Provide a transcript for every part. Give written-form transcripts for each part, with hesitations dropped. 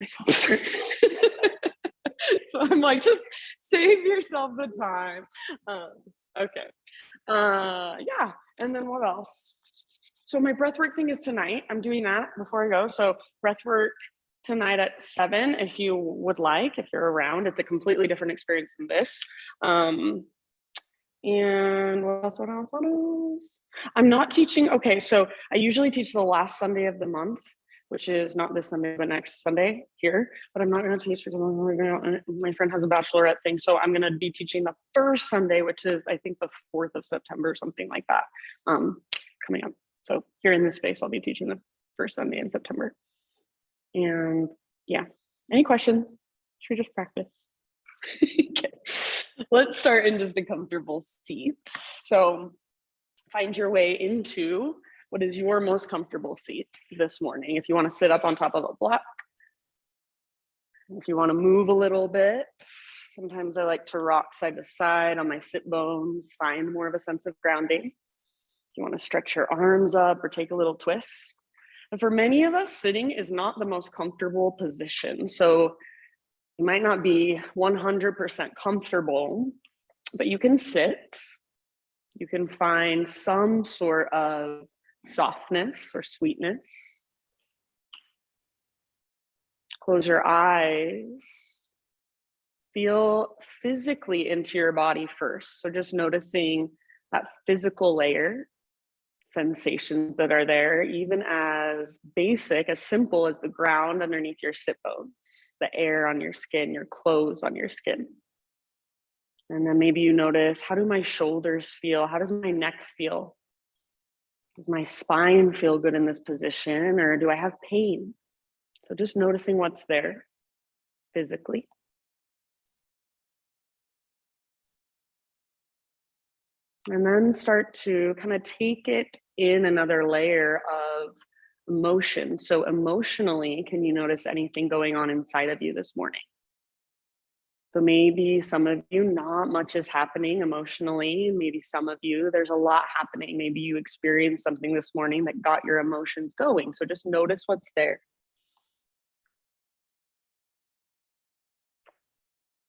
myself. So I'm like, just save yourself the time. Okay. Yeah. And then what else? So my breathwork thing is tonight. I'm doing that before I go. So breathwork tonight at 7, if you would like, if you're around. It's a completely different experience than this. And what else? I'm not teaching. Okay, so I usually teach the last Sunday of the month, which is not this Sunday, but next Sunday here. But I'm not going to teach because my friend has a bachelorette thing. So I'm going to be teaching the first Sunday, which is, I think, the 4th of September, something like that, coming up. So here in this space, I'll be teaching the first Sunday in September. And yeah, any questions? Should we just practice? Okay. Let's start in just a comfortable seat. So find your way into what is your most comfortable seat this morning. If you want to sit up on top of a block, if you want to move a little bit, sometimes I like to rock side to side on my sit bones, find more of a sense of grounding. If you want to stretch your arms up or take a little twist. And for many of us, sitting is not the most comfortable position. So you might not be 100% comfortable, but you can sit. You can find some sort of softness or sweetness. Close your eyes. Feel physically into your body first. So just noticing that physical layer, sensations that are there, even as basic, as simple as the ground underneath your sit bones, the air on your skin, your clothes on your skin. And then maybe you notice, how do my shoulders feel? How does my neck feel? Does my spine feel good in this position, or do I have pain? So just noticing what's there physically. And then start to kind of take it in another layer of emotion. So emotionally, can you notice anything going on inside of you this morning? So maybe some of you, not much is happening emotionally. Maybe some of you, there's a lot happening. Maybe you experienced something this morning that got your emotions going. So just notice what's there.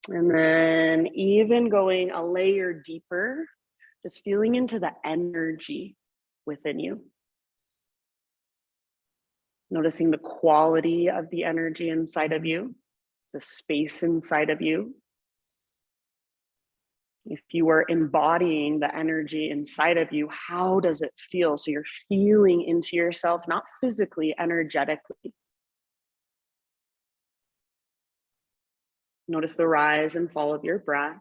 And then even going a layer deeper, just feeling into the energy within you. Noticing the quality of the energy inside of you, the space inside of you. If you are embodying the energy inside of you, how does it feel? So you're feeling into yourself, not physically, energetically. Notice the rise and fall of your breath.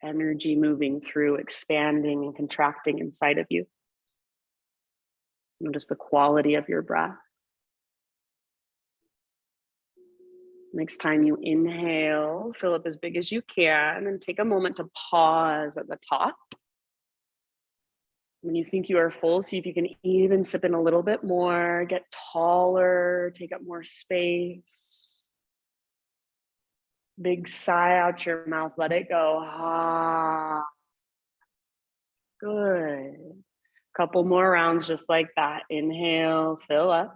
Energy moving through, expanding and contracting inside of you. Notice the quality of your breath. Next time you inhale, fill up as big as you can, and take a moment to pause at the top. When you think you are full, see if you can even sip in a little bit more, get taller, take up more space. Big sigh out your mouth, let it go. Ah, good. Couple more rounds just like that. Inhale, fill up.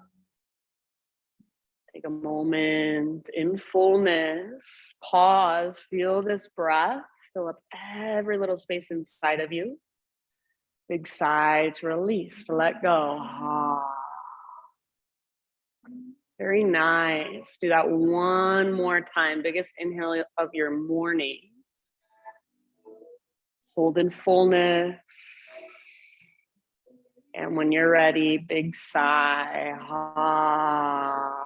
Take a moment in fullness. Pause, feel this breath. Fill up every little space inside of you. Big sigh to release, to let go. Ah. Very nice. Do that one more time. Biggest inhale of your morning. Hold in fullness. And when you're ready, big sigh. Ha.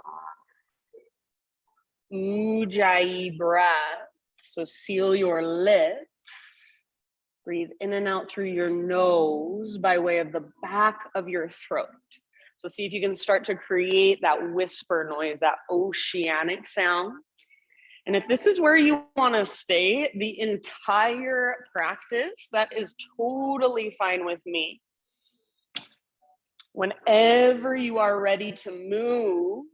Ujjayi breath. So seal your lips. Breathe in and out through your nose by way of the back of your throat. So see if you can start to create that whisper noise, that oceanic sound. And if this is where you want to stay the entire practice, that is totally fine with me. Whenever you are ready to move,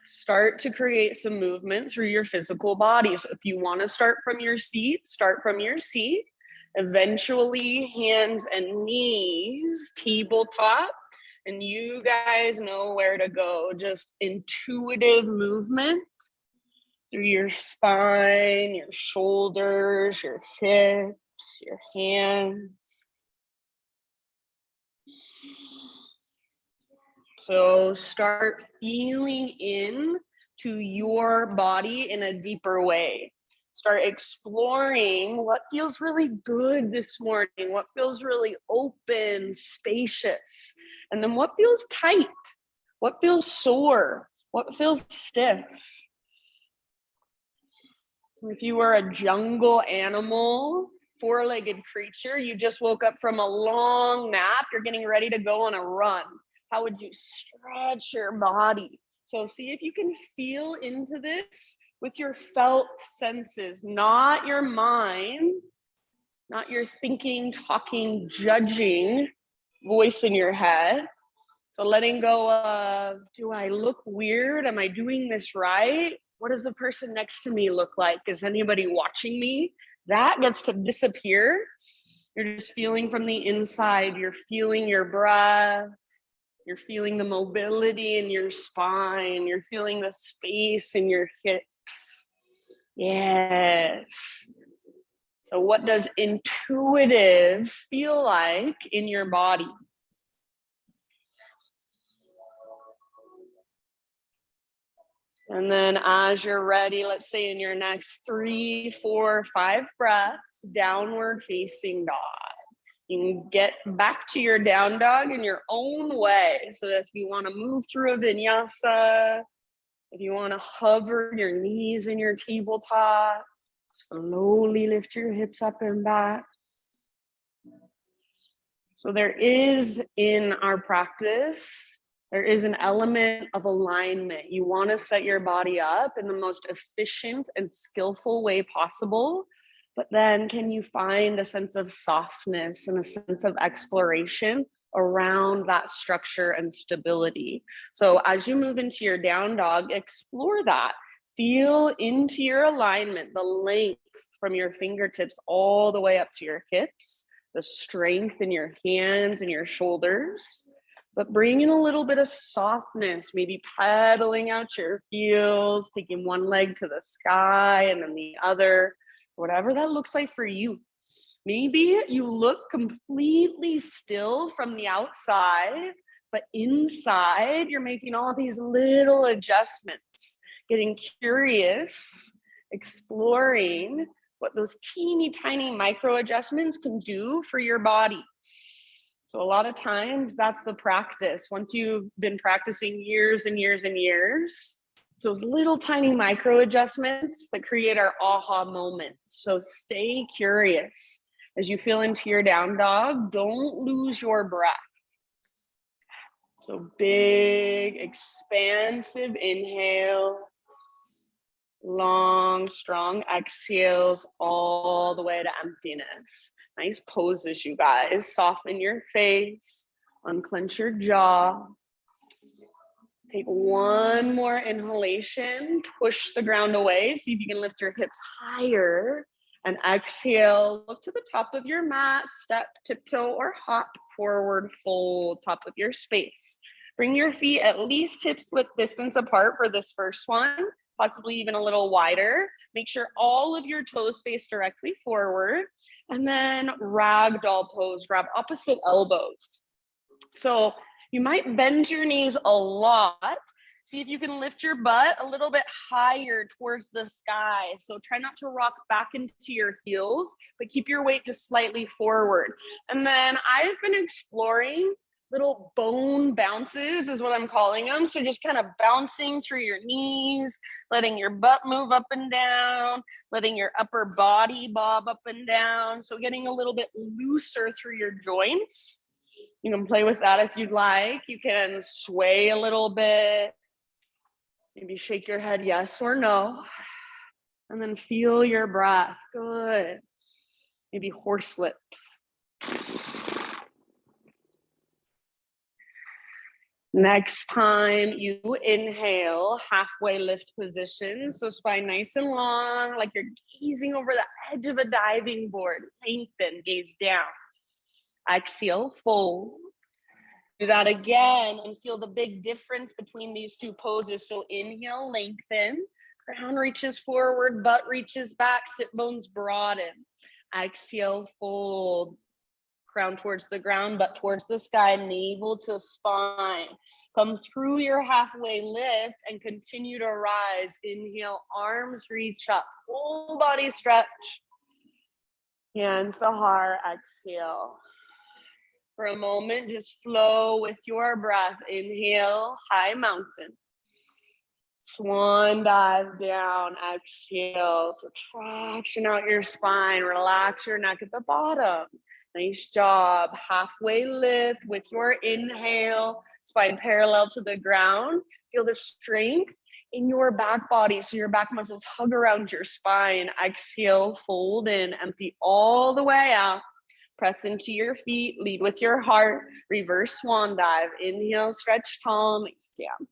start to create some movement through your physical body. So if you want to start from your seat, start from your seat. Eventually, hands and knees, tabletop. And you guys know where to go. Just intuitive movement through your spine, your shoulders, your hips, your hands. So start feeling in to your body in a deeper way. Start exploring what feels really good this morning, what feels really open, spacious, and then what feels tight, what feels sore, what feels stiff. If you were a jungle animal, four-legged creature, you just woke up from a long nap, you're getting ready to go on a run. How would you stretch your body? So see if you can feel into this with your felt senses, not your mind, not your thinking, talking, judging voice in your head. So letting go of, do I look weird? Am I doing this right? What does the person next to me look like? Is anybody watching me? That gets to disappear. You're just feeling from the inside. You're feeling your breath. You're feeling the mobility in your spine. You're feeling the space in your hips. Yes. So what does intuitive feel like in your body? And then as you're ready, let's say in your next 3, 4, 5 breaths, downward facing dog. You can get back to your down dog in your own way. So if you want to move through a vinyasa, if you want to hover your knees in your tabletop, slowly lift your hips up and back. So there is in our practice, there is an element of alignment. You want to set your body up in the most efficient and skillful way possible. But then can you find a sense of softness and a sense of exploration around that structure and stability? So as you move into your down dog, explore that. Feel into your alignment, the length from your fingertips all the way up to your hips, the strength in your hands and your shoulders. But bring in a little bit of softness, maybe pedaling out your heels, taking one leg to the sky and then the other, whatever that looks like for you. Maybe you look completely still from the outside, but inside you're making all these little adjustments, getting curious, exploring what those teeny tiny micro adjustments can do for your body. So a lot of times that's the practice. Once you've been practicing years and years and years, it's those little tiny micro adjustments that create our aha moments. So stay curious. As you feel into your down dog, don't lose your breath. So big, expansive inhale, long, strong exhales all the way to emptiness. Nice poses, you guys. Soften your face, unclench your jaw. Take one more inhalation, push the ground away. See if you can lift your hips higher. And exhale, look to the top of your mat, step, tiptoe, or hop forward, fold, top of your space. Bring your feet at least hips width distance apart for this first one, possibly even a little wider. Make sure all of your toes face directly forward. And then ragdoll pose, grab opposite elbows. So you might bend your knees a lot. See if you can lift your butt a little bit higher towards the sky. So try not to rock back into your heels, but keep your weight just slightly forward. And then I've been exploring little bone bounces is what I'm calling them. So just kind of bouncing through your knees, letting your butt move up and down, letting your upper body bob up and down. So getting a little bit looser through your joints. You can play with that if you'd like. You can sway a little bit. Maybe shake your head yes or no. And then feel your breath. Good. Maybe horse lips. Next time you inhale, halfway lift position. So spine nice and long, like you're gazing over the edge of a diving board. Lengthen, gaze down. Exhale, fold. Do that again and feel the big difference between these two poses. So inhale, lengthen, crown reaches forward, butt reaches back, sit bones broaden. Exhale, fold, crown towards the ground, butt towards the sky, navel to spine. Come through your halfway lift and continue to rise. Inhale, arms reach up, full body stretch. Hands to heart, exhale. For a moment, just flow with your breath. Inhale, high mountain. Swan dive down, exhale. So traction out your spine, relax your neck at the bottom. Nice job. Halfway lift with your inhale, spine parallel to the ground. Feel the strength in your back body. So your back muscles hug around your spine. Exhale, fold in, empty all the way out. Press into your feet, lead with your heart, reverse swan dive. Inhale, stretch tall, nice down.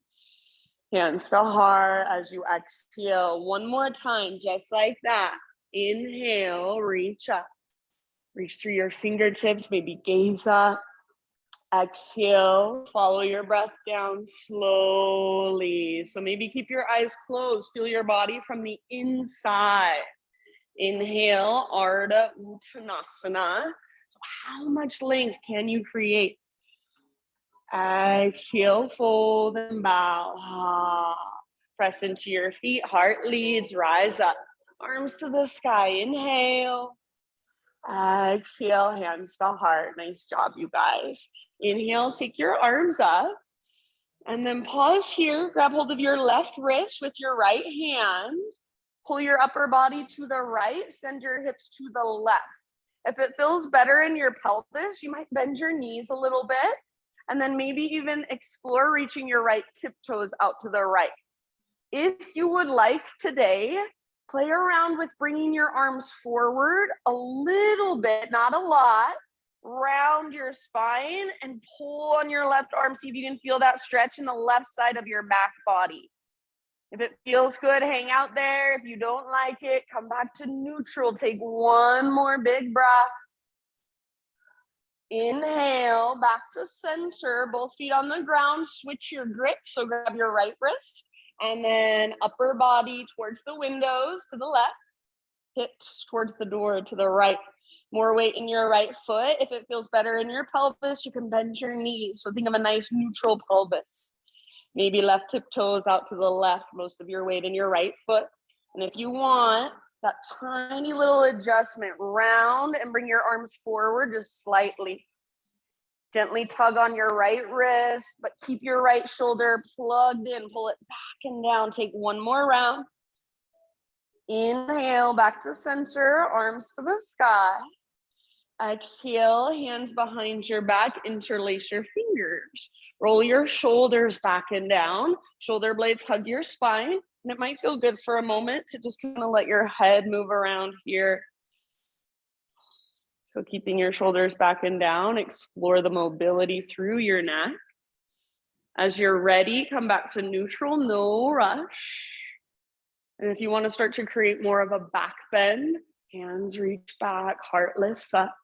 Hands to heart as you exhale. One more time, just like that. Inhale, reach up. Reach through your fingertips, maybe gaze up. Exhale, follow your breath down slowly. So maybe keep your eyes closed. Feel your body from the inside. Inhale, Ardha Uttanasana. So how much length can you create? Exhale, fold and bow. Press into your feet, heart leads, rise up. Arms to the sky, inhale. Exhale, hands to heart. Nice job, you guys. Inhale, take your arms up. And then pause here, grab hold of your left wrist with your right hand. Pull your upper body to the right, send your hips to the left. If it feels better in your pelvis, you might bend your knees a little bit. And then maybe even explore reaching your right tiptoes out to the right. If you would like today, play around with bringing your arms forward a little bit, not a lot. Round your spine and pull on your left arm. See if you can feel that stretch in the left side of your back body. If it feels good, hang out there. If you don't like it, come back to neutral. Take one more big breath. Inhale, back to center, both feet on the ground. Switch your grip, so grab your right wrist. And then upper body towards the windows to the left. Hips towards the door to the right. More weight in your right foot. If it feels better in your pelvis, you can bend your knees. So think of a nice neutral pelvis. Maybe left tiptoes out to the left, most of your weight in your right foot. And if you want that tiny little adjustment, round and bring your arms forward just slightly. Gently tug on your right wrist, but keep your right shoulder plugged in. Pull it back and down. Take one more round. Inhale, back to center, arms to the sky. Exhale, hands behind your back, interlace your fingers. Roll your shoulders back and down. Shoulder blades hug your spine. And it might feel good for a moment to just kind of let your head move around here. So keeping your shoulders back and down, explore the mobility through your neck. As you're ready, come back to neutral, no rush. And if you want to start to create more of a back bend, hands reach back, heart lifts up.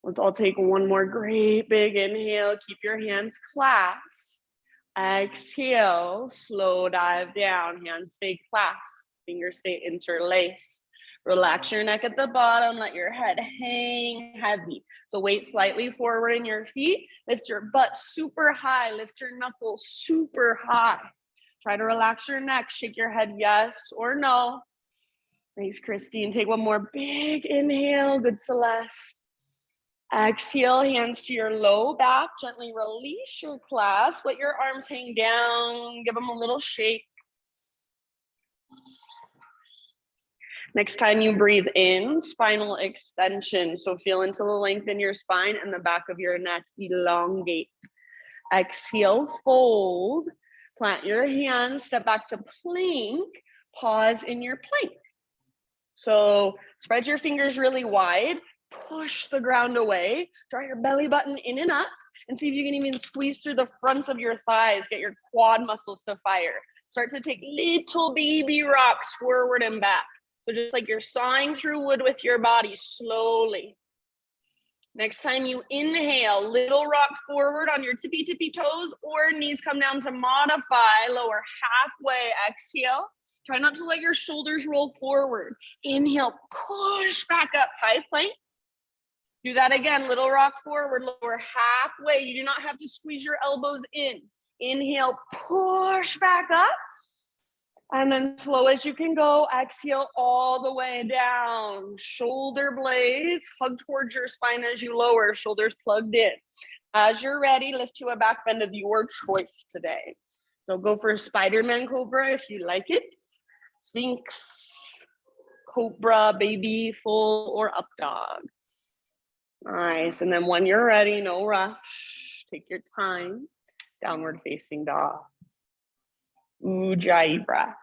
Let's all take one more great big inhale. Keep your hands clasped. Exhale, slow dive down. Hands stay clasped, fingers stay interlaced. Relax your neck at the bottom, let your head hang heavy. So weight slightly forward in your feet. Lift your butt super high, lift your knuckles super high. Try to relax your neck, shake your head yes or no. Thanks, Christine. Take one more big inhale, good Celeste. Exhale, hands to your low back. Gently release your clasp. Let your arms hang down. Give them a little shake. Next time you breathe in, spinal extension. So feel into the length in your spine and the back of your neck. Elongate. Exhale, fold. Plant your hands. Step back to plank. Pause in your plank. So spread your fingers really wide. Push the ground away, draw your belly button in and up, and see if you can even squeeze through the fronts of your thighs, get your quad muscles to fire. Start to take little baby rocks forward and back. So just like you're sawing through wood with your body slowly. Next time you inhale, little rock forward on your tippy toes, or knees come down to modify, lower halfway, exhale. Try not to let your shoulders roll forward. Inhale, push back up, high plank. Do that again, little rock forward, lower halfway. You do not have to squeeze your elbows in. Inhale, push back up. And then slow as you can go, exhale all the way down. Shoulder blades hug towards your spine as you lower, shoulders plugged in. As you're ready, lift to a back bend of your choice today. So go for Spider-Man Cobra if you like it. Sphinx, Cobra, baby, full, or up dog. Nice. And then when you're ready, no rush. Take your time. Downward facing dog. Ujjayi breath.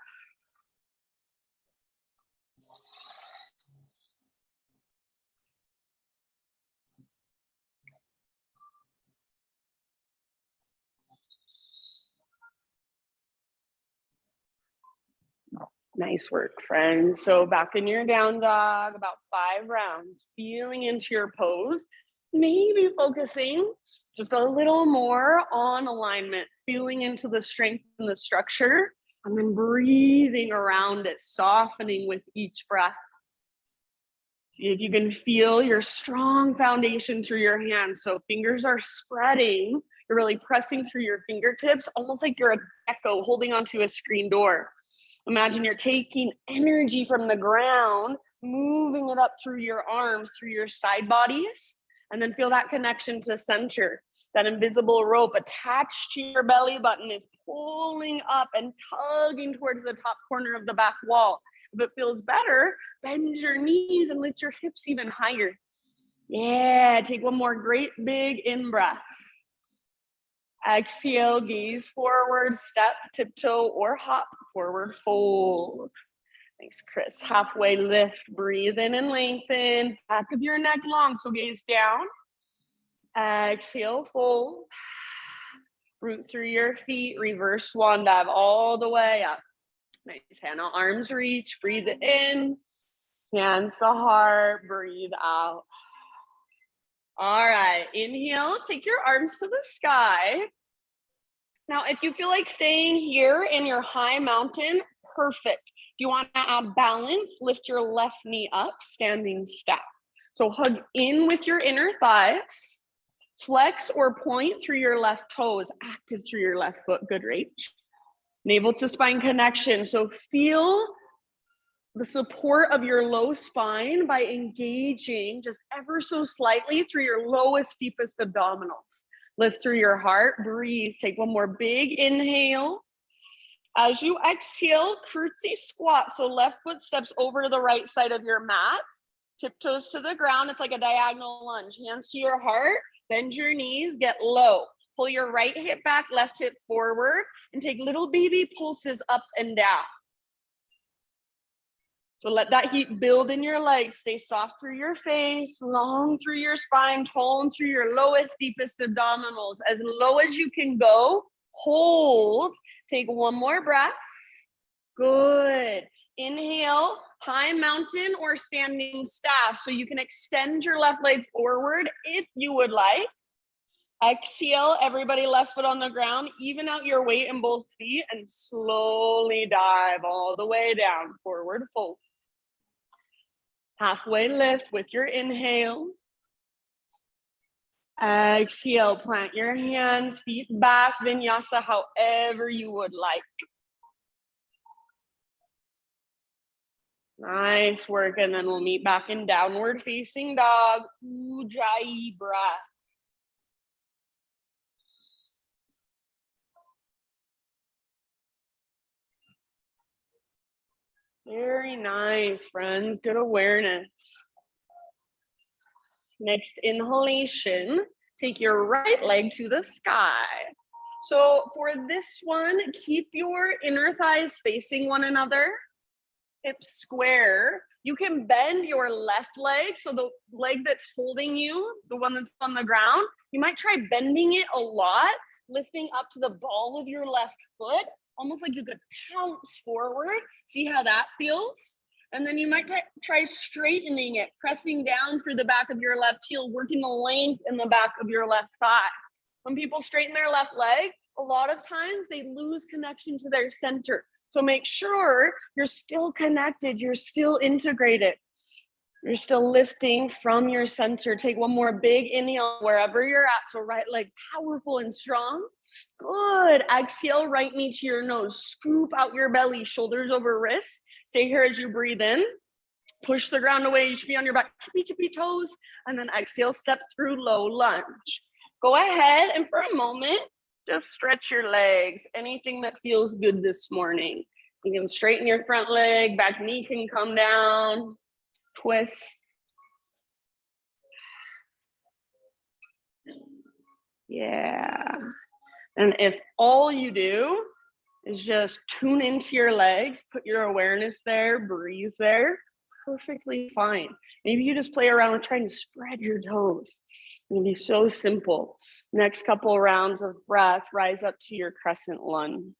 Nice work, friends. So back in your down dog, about 5 rounds, feeling into your pose, maybe focusing just a little more on alignment, feeling into the strength and the structure, and then breathing around it, softening with each breath. See if you can feel your strong foundation through your hands. So fingers are spreading. You're really pressing through your fingertips, almost like you're a gecko holding onto a screen door. Imagine you're taking energy from the ground, moving it up through your arms, through your side bodies, and then feel that connection to center. That invisible rope attached to your belly button is pulling up and tugging towards the top corner of the back wall. If it feels better, bend your knees and lift your hips even higher. Yeah, take one more great big in-breath. Exhale, gaze forward, step, tiptoe, or hop, forward fold. Thanks, Chris. Halfway lift, breathe in and lengthen. Back of your neck long, so gaze down. Exhale, fold. Root through your feet, reverse swan dive all the way up. Nice, hand on arms reach, breathe in. Hands to heart, breathe out. All right, inhale, take your arms to the sky. Now, if you feel like staying here in your high mountain, perfect. If you want to add balance, lift your left knee up, standing staff. So hug in with your inner thighs, flex or point through your left toes, active through your left foot, good range. Navel to spine connection. So feel the support of your low spine by engaging just ever so slightly through your lowest, deepest abdominals. Lift through your heart, breathe. Take one more big inhale. As you exhale, curtsy squat. So left foot steps over to the right side of your mat. Tiptoes to the ground. It's like a diagonal lunge. Hands to your heart. Bend your knees. Get low. Pull your right hip back, left hip forward. And take little baby pulses up and down. So let that heat build in your legs. Stay soft through your face, long through your spine, tone through your lowest, deepest abdominals. As low as you can go, hold. Take one more breath. Good. Inhale, high mountain or standing staff. So you can extend your left leg forward if you would like. Exhale, everybody left foot on the ground. Even out your weight in both feet and slowly dive all the way down. Forward fold. Halfway lift with your inhale. Exhale, plant your hands, feet back, vinyasa, however you would like. Nice work, and then we'll meet back in downward facing dog, Ujjayi breath. Very nice, friends. Good awareness. Next inhalation, take your right leg to the sky. So for this one, keep your inner thighs facing one another, hips square. You can bend your left leg, so the leg that's holding you, the one that's on the ground, you might try bending it a lot, lifting up to the ball of your left foot, almost like you could pounce forward. See how that feels? And then you might try straightening it, pressing down through the back of your left heel, working the length in the back of your left thigh. When people straighten their left leg, a lot of times they lose connection to their center. So make sure you're still connected, you're still integrated. You're still lifting from your center. Take one more big inhale wherever you're at. So right leg powerful and strong. Good. Exhale, right knee to your nose. Scoop out your belly, shoulders over wrists. Stay here as you breathe in. Push the ground away. You should be on your back, tippy toes. And then exhale, step through low lunge. Go ahead and for a moment, just stretch your legs. Anything that feels good this morning. You can straighten your front leg, back knee can come down. Twist. Yeah. And if all you do is just tune into your legs, put your awareness there, breathe there, perfectly fine. Maybe you just play around with trying to spread your toes. It can be so simple. Next couple rounds of breath, rise up to your crescent lunge.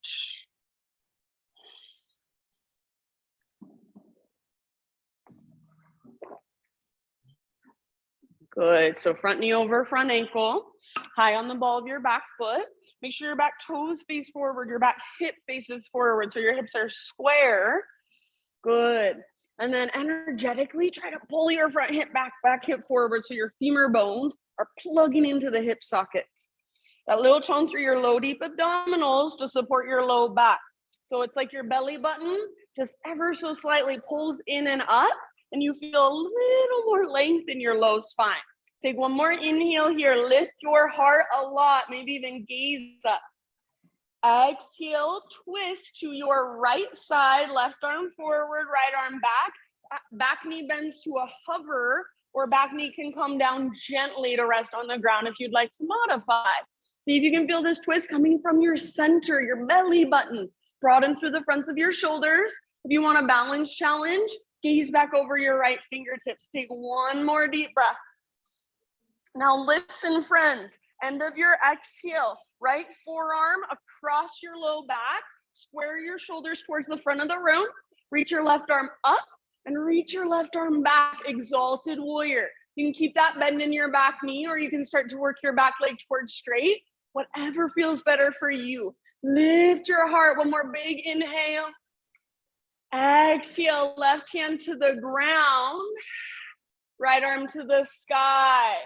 Good. So front knee over front ankle, high on the ball of your back foot. Make sure your back toes face forward, your back hip faces forward, so your hips are square. Good. And then energetically try to pull your front hip back hip forward, so your femur bones are plugging into the hip sockets. That little tone through your low deep abdominals to support your low back. So it's like your belly button just ever so slightly pulls in and up, and you feel a little more length in your low spine. Take one more inhale here. Lift your heart a lot, maybe even gaze up. Exhale, twist to your right side, left arm forward, right arm back. Back knee bends to a hover, or back knee can come down gently to rest on the ground if you'd like to modify. See if you can feel this twist coming from your center, your belly button. Broaden through the fronts of your shoulders. If you want a balance challenge, gaze back over your right fingertips. Take one more deep breath. Now listen, friends. End of your exhale. Right forearm across your low back. Square your shoulders towards the front of the room. Reach your left arm up and reach your left arm back. Exalted Warrior. You can keep that bend in your back knee, or you can start to work your back leg towards straight. Whatever feels better for you. Lift your heart. One more big inhale. Exhale, left hand to the ground, right arm to the sky.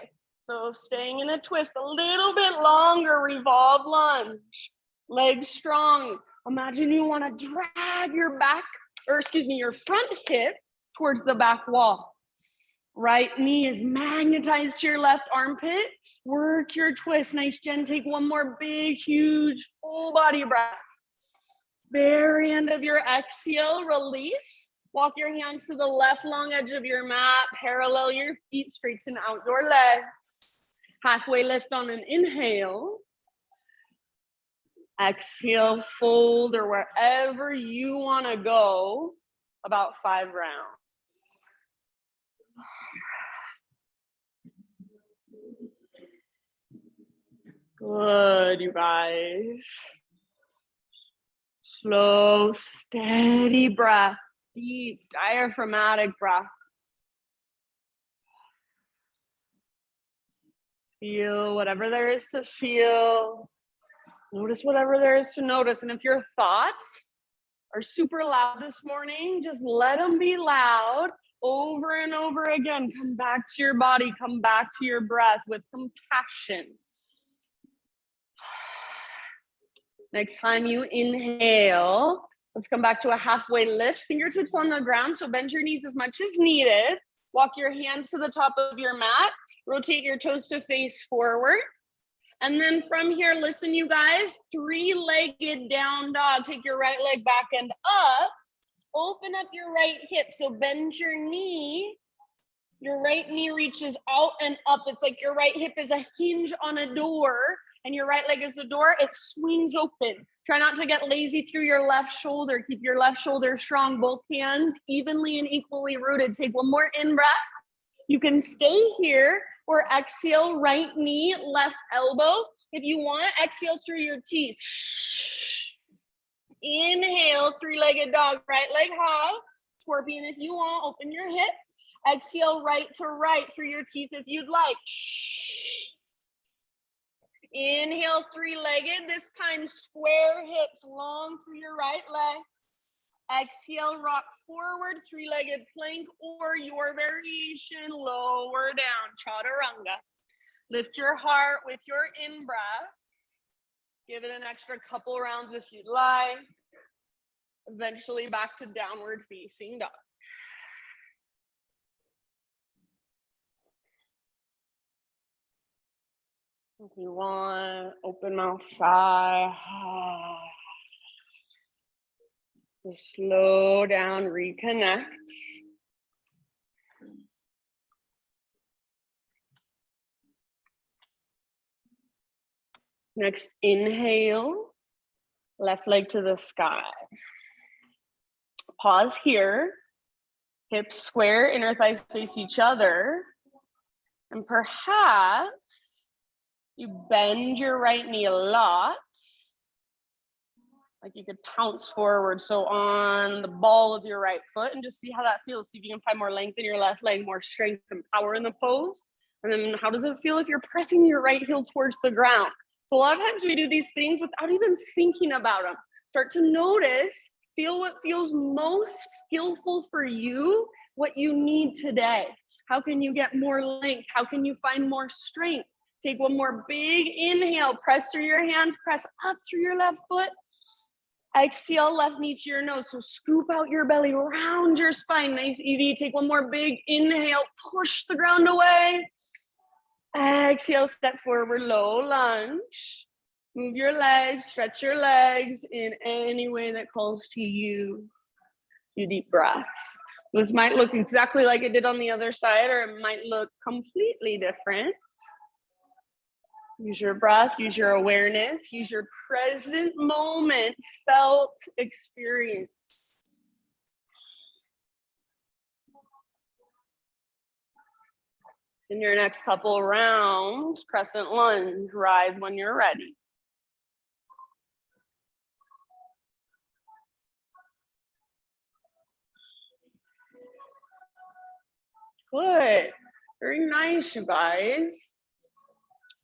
So staying in a twist a little bit longer, revolve lunge. Legs strong. Imagine you want to drag your your front hip towards the back wall. Right knee is magnetized to your left armpit. Work your twist. Nice, Jen. Take one more big, huge, full body breath. Very end of your exhale, release. Walk your hands to the left long edge of your mat. Parallel your feet, straighten out your legs. Halfway lift on an inhale. Exhale, fold, or wherever you want to go, about 5 rounds. Good, you guys. Slow, steady breath, deep diaphragmatic breath. Feel whatever there is to feel. Notice whatever there is to notice. And if your thoughts are super loud this morning, just let them be loud over and over again. Come back to your body, come back to your breath with compassion. Next time you inhale, let's come back to a halfway lift. Fingertips on the ground, so bend your knees as much as needed. Walk your hands to the top of your mat. Rotate your toes to face forward. And then from here, listen, you guys, 3-legged down dog. Take your right leg back and up. Open up your right hip, so bend your knee. Your right knee reaches out and up. It's like your right hip is a hinge on a door, and your right leg is the door. It swings open. Try not to get lazy through your left shoulder. Keep your left shoulder strong, both hands evenly and equally rooted. Take one more in-breath. You can stay here or exhale, right knee, left elbow. If you want, exhale through your teeth. Inhale, 3-legged dog, right leg high. scorpion if you want. Open your hip. Exhale right to right through your teeth if you'd like. Inhale, three-legged. This time, square hips long through your right leg. Exhale, rock forward, three-legged plank, or your variation, lower down, chaturanga. Lift your heart with your in-breath. Give it an extra couple rounds if you'd like. Eventually back to downward facing dog. If you want, open mouth sigh. Just slow down, reconnect. Next, inhale, left leg to the sky. Pause here, hips square, inner thighs face each other. And perhaps you bend your right knee a lot. Like you could pounce forward. So on the ball of your right foot and just see how that feels. See if you can find more length in your left leg, more strength and power in the pose. And then how does it feel if you're pressing your right heel towards the ground? So a lot of times we do these things without even thinking about them. Start to notice, feel what feels most skillful for you, what you need today. How can you get more length? How can you find more strength? Take one more big inhale, press through your hands, press up through your left foot. Exhale, left knee to your nose. So scoop out your belly, round your spine. Nice, EV. Take one more big inhale, push the ground away. Exhale, step forward, low lunge. Move your legs, stretch your legs in any way that calls to you. Few deep breaths. This might look exactly like it did on the other side, or it might look completely different. Use your breath, use your awareness, use your present moment felt experience. In your next couple rounds, crescent lunge, rise when you're ready. Good, very nice, you guys.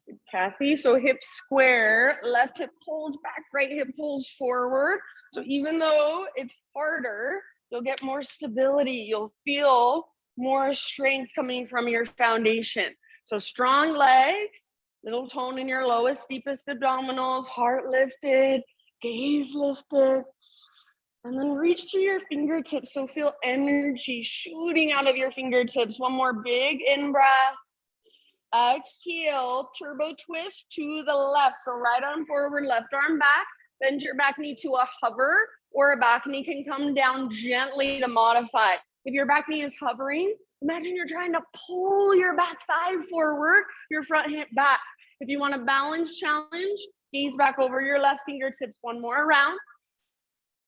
Good, Kathy, so hips square, left hip pulls back, right hip pulls forward. So even though it's harder, you'll get more stability. You'll feel more strength coming from your foundation. So strong legs, little tone in your lowest, deepest abdominals, heart lifted, gaze lifted. And then reach through your fingertips. So feel energy shooting out of your fingertips. One more big in-breath. Exhale, turbo twist to the left. So right arm forward, left arm back. Bend your back knee to a hover, or a back knee can come down gently to modify. If your back knee is hovering, imagine you're trying to pull your back thigh forward, your front hip back. If you want a balance challenge, gaze back over your left fingertips. One more round.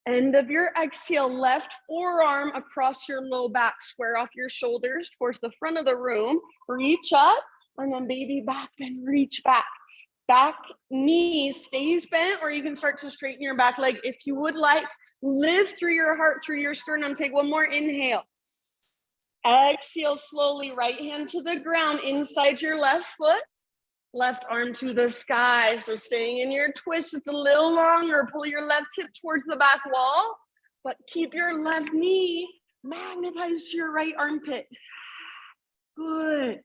End of your exhale, left forearm across your low back. Square off your shoulders towards the front of the room. Reach up, and then baby back bend, reach back. Back knee stays bent, or you can start to straighten your back leg if you would like. Lift through your heart, through your sternum. Take one more inhale. Exhale slowly, right hand to the ground, inside your left foot. Left arm to the sky. So staying in your twist, it's a little longer. Pull your left hip towards the back wall, but keep your left knee magnetized to your right armpit. Good.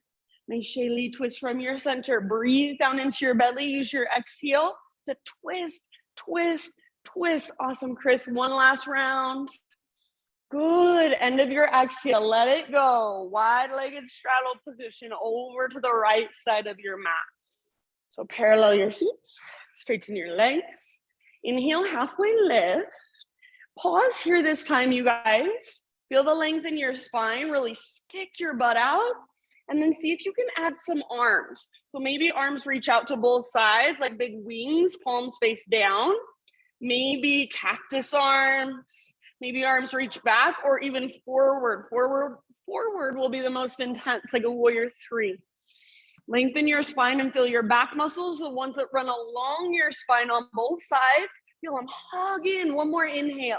Nice Shaylee twist from your center. Breathe down into your belly. Use your exhale to twist, twist, twist. Awesome, Chris. One last round. Good. End of your exhale. Let it go. Wide-legged straddle position over to the right side of your mat. So parallel your feet, straighten your legs. Inhale, halfway lift. Pause here this time, you guys. Feel the length in your spine. Really stick your butt out. And then see if you can add some arms. So maybe arms reach out to both sides, like big wings, palms face down. Maybe cactus arms. Maybe arms reach back, or even forward. Forward will be the most intense, like a warrior three. Lengthen your spine and feel your back muscles, the ones that run along your spine on both sides. Feel them hug in. One more inhale.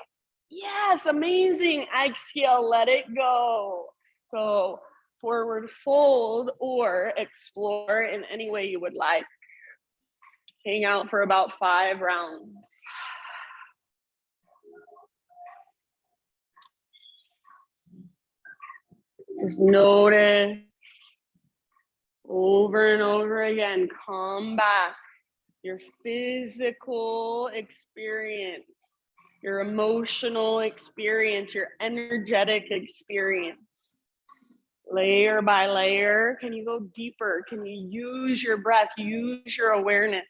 Yes, amazing. Exhale, let it go. So forward fold or explore in any way you would like. Hang out for about 5 rounds. Just notice over and over again, come back. Your physical experience, your emotional experience, your energetic experience. Layer by layer, can you go deeper? Can you use your breath, use your awareness?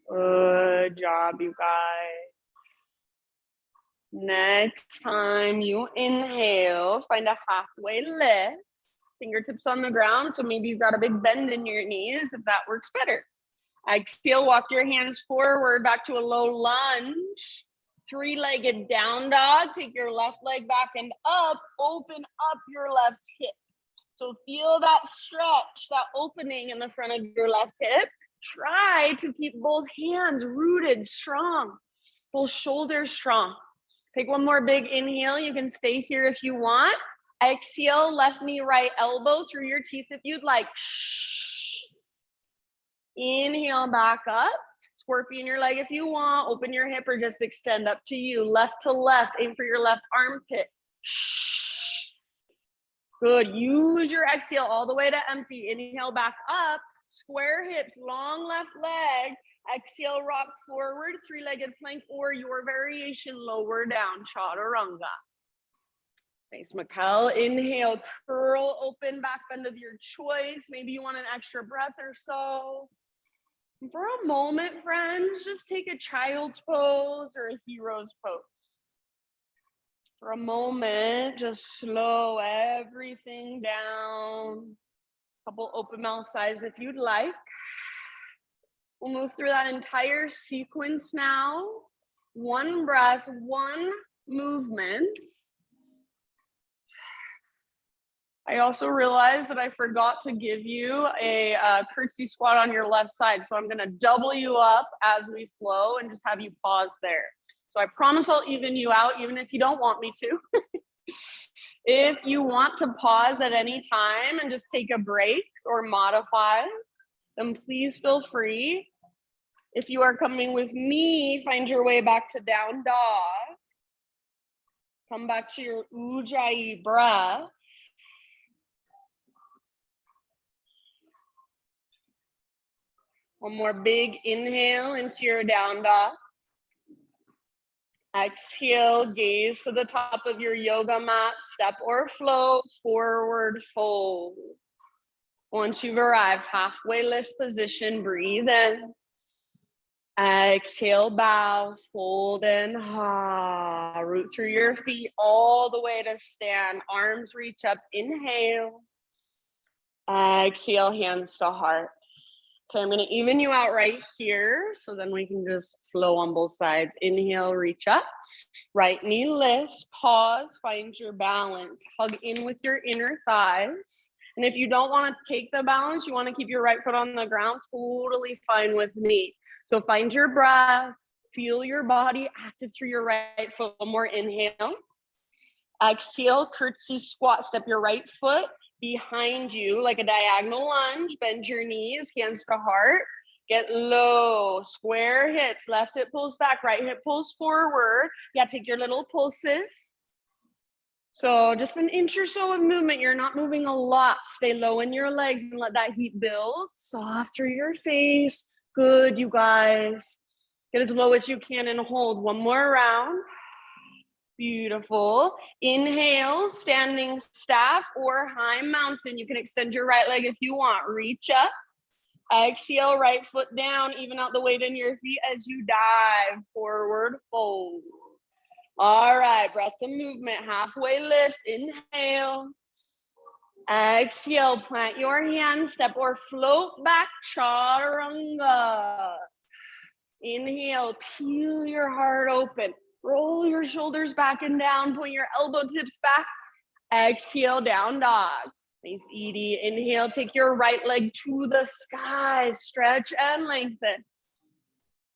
Good job, you guys. Next time you inhale, find a halfway lift, fingertips on the ground. So maybe you've got a big bend in your knees if that works better. Exhale, walk your hands forward back to a low lunge. Three-legged down dog. Take your left leg back and up. Open up your left hip. So feel that stretch, that opening in the front of your left hip. Try to keep both hands rooted strong, both shoulders strong. Take one more big inhale. You can stay here if you want. Exhale, left knee, right elbow through your teeth if you'd like. Inhale back up. Scorpion your leg if you want. Open your hip or just extend, up to you. Left to left. Aim for your left armpit. Good. Use your exhale all the way to empty. Inhale back up. Square hips, long left leg. Exhale, rock forward, three-legged plank, or your variation, lower down, chaturanga. Nice, Mikkel. Inhale, curl, open, back bend of your choice. Maybe you want an extra breath or so. And for a moment, friends, just take a child's pose or a hero's pose. For a moment, just slow everything down. Couple open mouth sighs if you'd like. We'll move through that entire sequence now. One breath, one movement. I also realized that I forgot to give you a curtsy squat on your left side. So I'm gonna double you up as we flow and just have you pause there. So I promise I'll even you out, even if you don't want me to. If you want to pause at any time and just take a break or modify, then please feel free. If you are coming with me, find your way back to down dog. Come back to your Ujjayi breath. One more big inhale into your down dog. Exhale, gaze to the top of your yoga mat, step or float, forward fold. Once you've arrived, halfway lift position, breathe in. Exhale, bow, fold in, root through your feet all the way to stand. Arms reach up, inhale. Exhale, hands to heart. Okay, I'm gonna even you out right here, so then we can just flow on both sides. Inhale, reach up. Right knee lifts, pause, find your balance. Hug in with your inner thighs. And if you don't wanna take the balance, you wanna keep your right foot on the ground, totally fine with me. So find your breath, feel your body active through your right foot. One more inhale. Exhale, curtsy squat, step your right foot behind you like a diagonal lunge. Bend your knees, hands to heart. Get low, square hips. Left hip pulls back, right hip pulls forward. Yeah, take your little pulses. So just an inch or so of movement. You're not moving a lot. Stay low in your legs and let that heat build. Soft through your face. Good, you guys. Get as low as you can and hold. One more round. Beautiful. Inhale, standing staff or high mountain. You can extend your right leg if you want. Reach up. Exhale, right foot down. Even out the weight in your feet as you dive. Forward fold. All right, breath to movement. Halfway lift. Inhale. Exhale, plant your hands. Step or float back. Chaturanga. Inhale, peel your heart open. Roll your shoulders back and down, point your elbow tips back. Exhale, down dog. Nice, Edie. Inhale, take your right leg to the sky. Stretch and lengthen.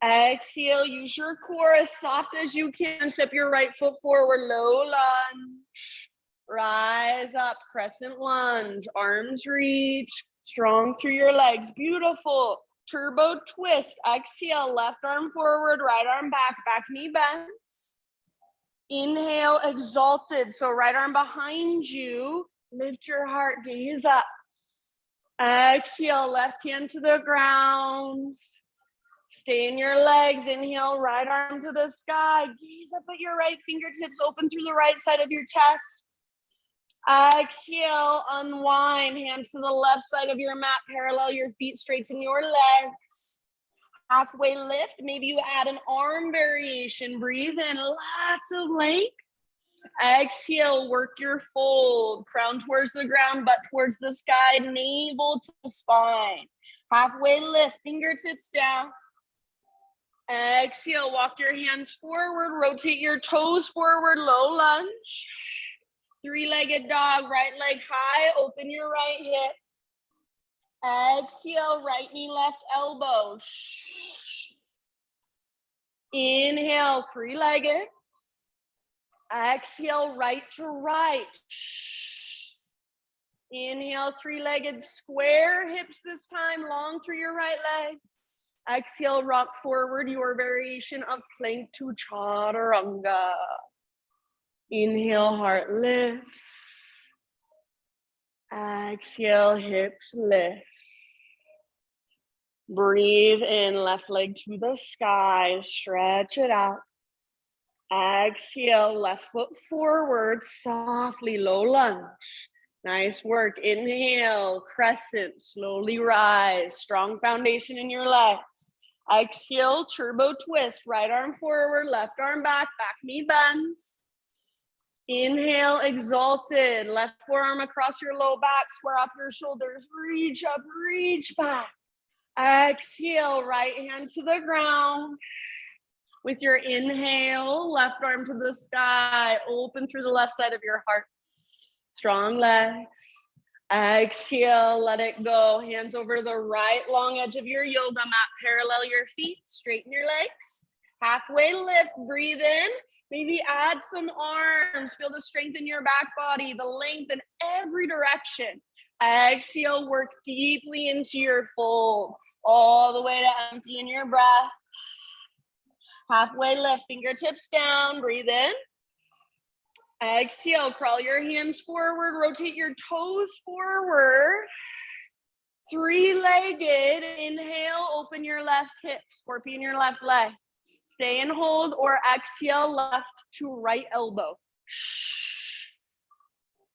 Exhale, use your core as soft as you can. Step your right foot forward, low lunge. Rise up, crescent lunge. Arms reach, strong through your legs. Beautiful. Turbo twist. Exhale, left arm forward, right arm back. Back knee bends. Inhale, exalted. So right arm behind you. Lift your heart, gaze up. Exhale, left hand to the ground. Stay in your legs. Inhale, right arm to the sky. Gaze up at your right fingertips, open through the right side of your chest. Exhale, unwind. Hands to the left side of your mat. Parallel your feet, straighten your legs. Halfway lift. Maybe you add an arm variation. Breathe in, lots of length. Exhale, work your fold. Crown towards the ground, butt towards the sky, navel to the spine. Halfway lift, fingertips down. Exhale, walk your hands forward, rotate your toes forward, low lunge. Three-legged dog, right leg high, open your right hip. Exhale, right knee, left elbow. Inhale, three-legged. Exhale, right to right. Inhale, three-legged square, hips this time, long through your right leg. Exhale, rock forward, your variation of plank to chaturanga. Inhale, heart lift. Exhale, hips lift. Breathe in, left leg to the sky, stretch it out. Exhale, left foot forward, softly, low lunge. Nice work. Inhale, crescent, slowly rise. Strong foundation in your legs. Exhale, turbo twist, right arm forward, left arm back, back knee bends. Inhale, exalted, left forearm across your low back, square off your shoulders, reach up, reach back. Exhale, right hand to the ground. With your inhale, left arm to the sky, open through the left side of your heart. Strong legs. Exhale, let it go. Hands over the right long edge of your yoga mat. Parallel your feet, straighten your legs. Halfway lift, breathe in. Maybe add some arms. Feel the strength in your back body, the length in every direction. Exhale, work deeply into your fold, all the way to empty in your breath. Halfway lift, fingertips down, breathe in. Exhale, crawl your hands forward, rotate your toes forward. Three-legged, inhale, open your left hip, scorpion your left leg. Stay and hold or exhale, left to right elbow.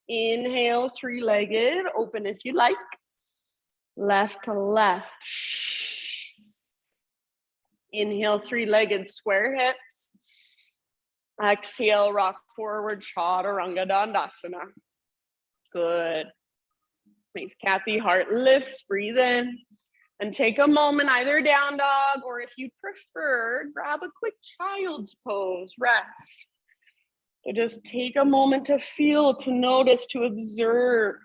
Inhale, three-legged, open if you like. Left to left. Inhale, three-legged, square hips. Exhale, rock forward, chaturanga dandasana. Good. Thanks, Kathy. Heart lifts, breathe in. And take a moment, either down dog, or if you prefer, grab a quick child's pose, rest. So just take a moment to feel, to notice, to observe.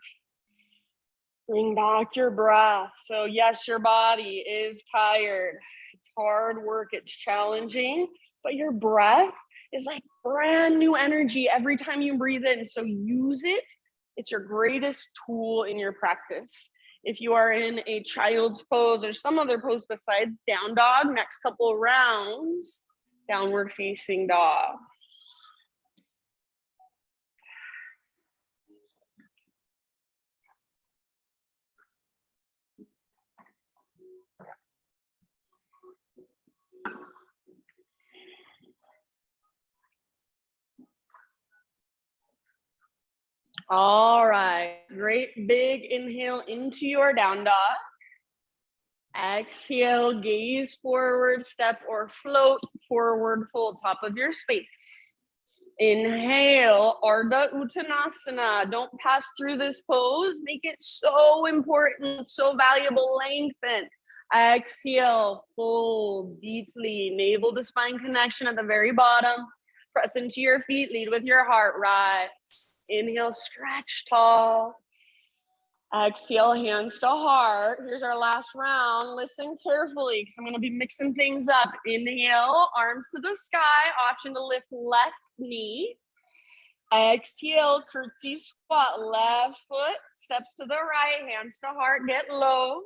Bring back your breath. So yes, your body is tired. It's hard work, it's challenging, but your breath is like brand new energy every time you breathe in. So use it. It's your greatest tool in your practice. If you are in a child's pose or some other pose besides down dog, next couple rounds, downward facing dog. All right, great big inhale into your down dog. Exhale, gaze forward, step or float, forward fold, top of your space. Inhale, Ardha Uttanasana. Don't pass through this pose. Make it so important, so valuable. Lengthen. Exhale, fold deeply. Navel to spine connection at the very bottom. Press into your feet, lead with your heart. Rise. Inhale, stretch tall. Exhale, hands to heart. Here's our last round. Listen carefully because I'm going to be mixing things up. Inhale, arms to the sky. Option to lift left knee. Exhale, curtsy squat. Left foot steps to the right. Hands to heart. Get low.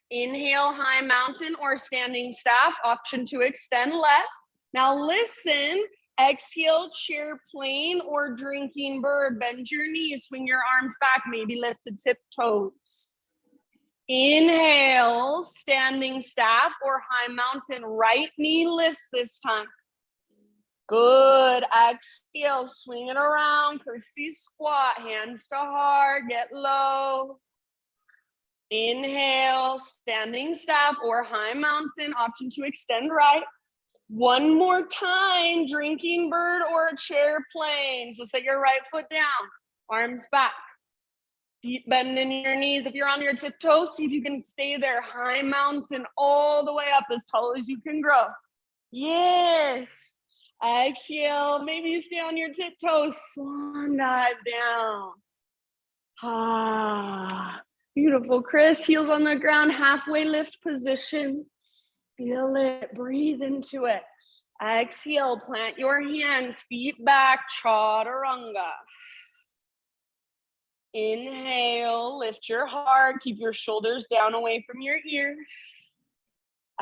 Inhale, high mountain or standing staff. Option to extend left. Now listen. Exhale, chair plane or drinking bird. Bend your knees, swing your arms back, maybe lift to tiptoes. Inhale, standing staff or high mountain. Right knee lifts this time. Good. Exhale, swing it around. Curtsy squat, hands to heart, get low. Inhale, standing staff or high mountain. Option to extend right. One more time, drinking bird or a chair plane. So set your right foot down, arms back. Deep bend in your knees. If you're on your tiptoes, see if you can stay there. High mountain all the way up as tall as you can grow. Yes. Exhale. Maybe you stay on your tiptoes. Swan dive down. Ah, beautiful. Chris, heels on the ground, halfway lift position. Feel it, breathe into it. Exhale, plant your hands, feet back, chaturanga. Inhale, lift your heart, keep your shoulders down away from your ears.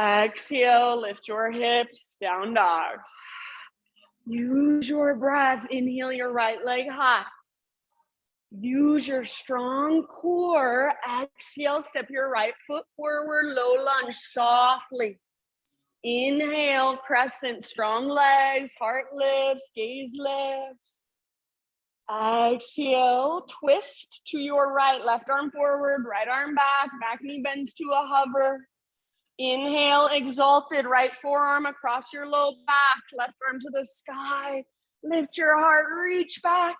Exhale, lift your hips, down dog. Use your breath, inhale your right leg high. Use your strong core. Exhale, step your right foot forward, low lunge, softly. Inhale, crescent, strong legs, heart lifts, gaze lifts. Exhale, twist to your right, left arm forward, right arm back, back knee bends to a hover. Inhale, exalted, right forearm across your low back, left arm to the sky. Lift your heart, reach back.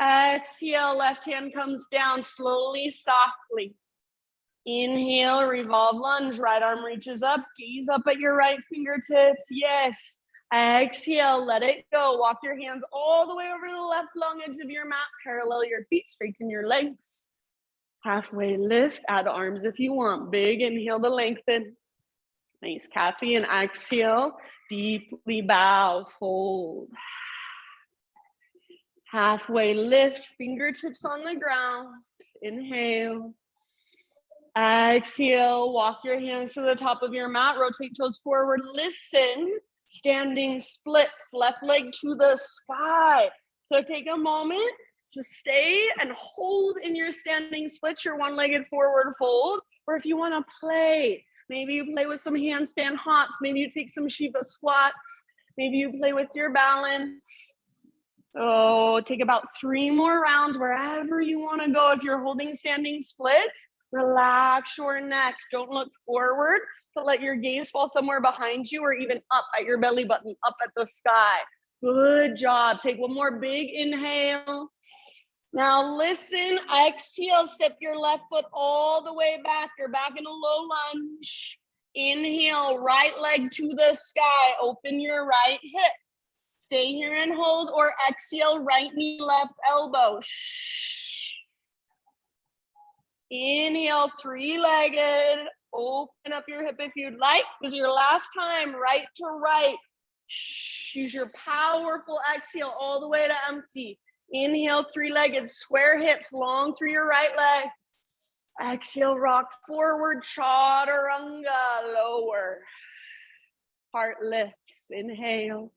Exhale, left hand comes down slowly, softly. Inhale, revolve lunge, right arm reaches up, gaze up at your right fingertips. Yes. Exhale, let it go. Walk your hands all the way over the left long edge of your mat. Parallel your feet, straighten your legs. Halfway lift, add arms if you want. Big inhale to lengthen. Nice, Kathy, and exhale, deeply bow, fold. Halfway lift, fingertips on the ground. Inhale. Exhale, walk your hands to the top of your mat, rotate toes forward, listen, standing splits, left leg to the sky. So take a moment to stay and hold in your standing splits, your one-legged forward fold, or if you wanna play, maybe you play with some handstand hops, maybe you take some Shiva squats, maybe you play with your balance. Oh, take about 3 more rounds wherever you wanna go. If you're holding standing splits, relax your neck. Don't look forward, but let your gaze fall somewhere behind you or even up at your belly button, up at the sky. Good job. Take one more big inhale. Now listen, exhale, step your left foot all the way back. You're back in a low lunge. Inhale, right leg to the sky. Open your right hip. Stay here and hold, or exhale, right knee, left elbow. Shh. Inhale, three-legged. Open up your hip if you'd like. This is your last time, right to right. Shh. Use your powerful exhale all the way to empty. Inhale, three-legged, square hips, long through your right leg. Exhale, rock forward, chaturanga, lower. Heart lifts, inhale.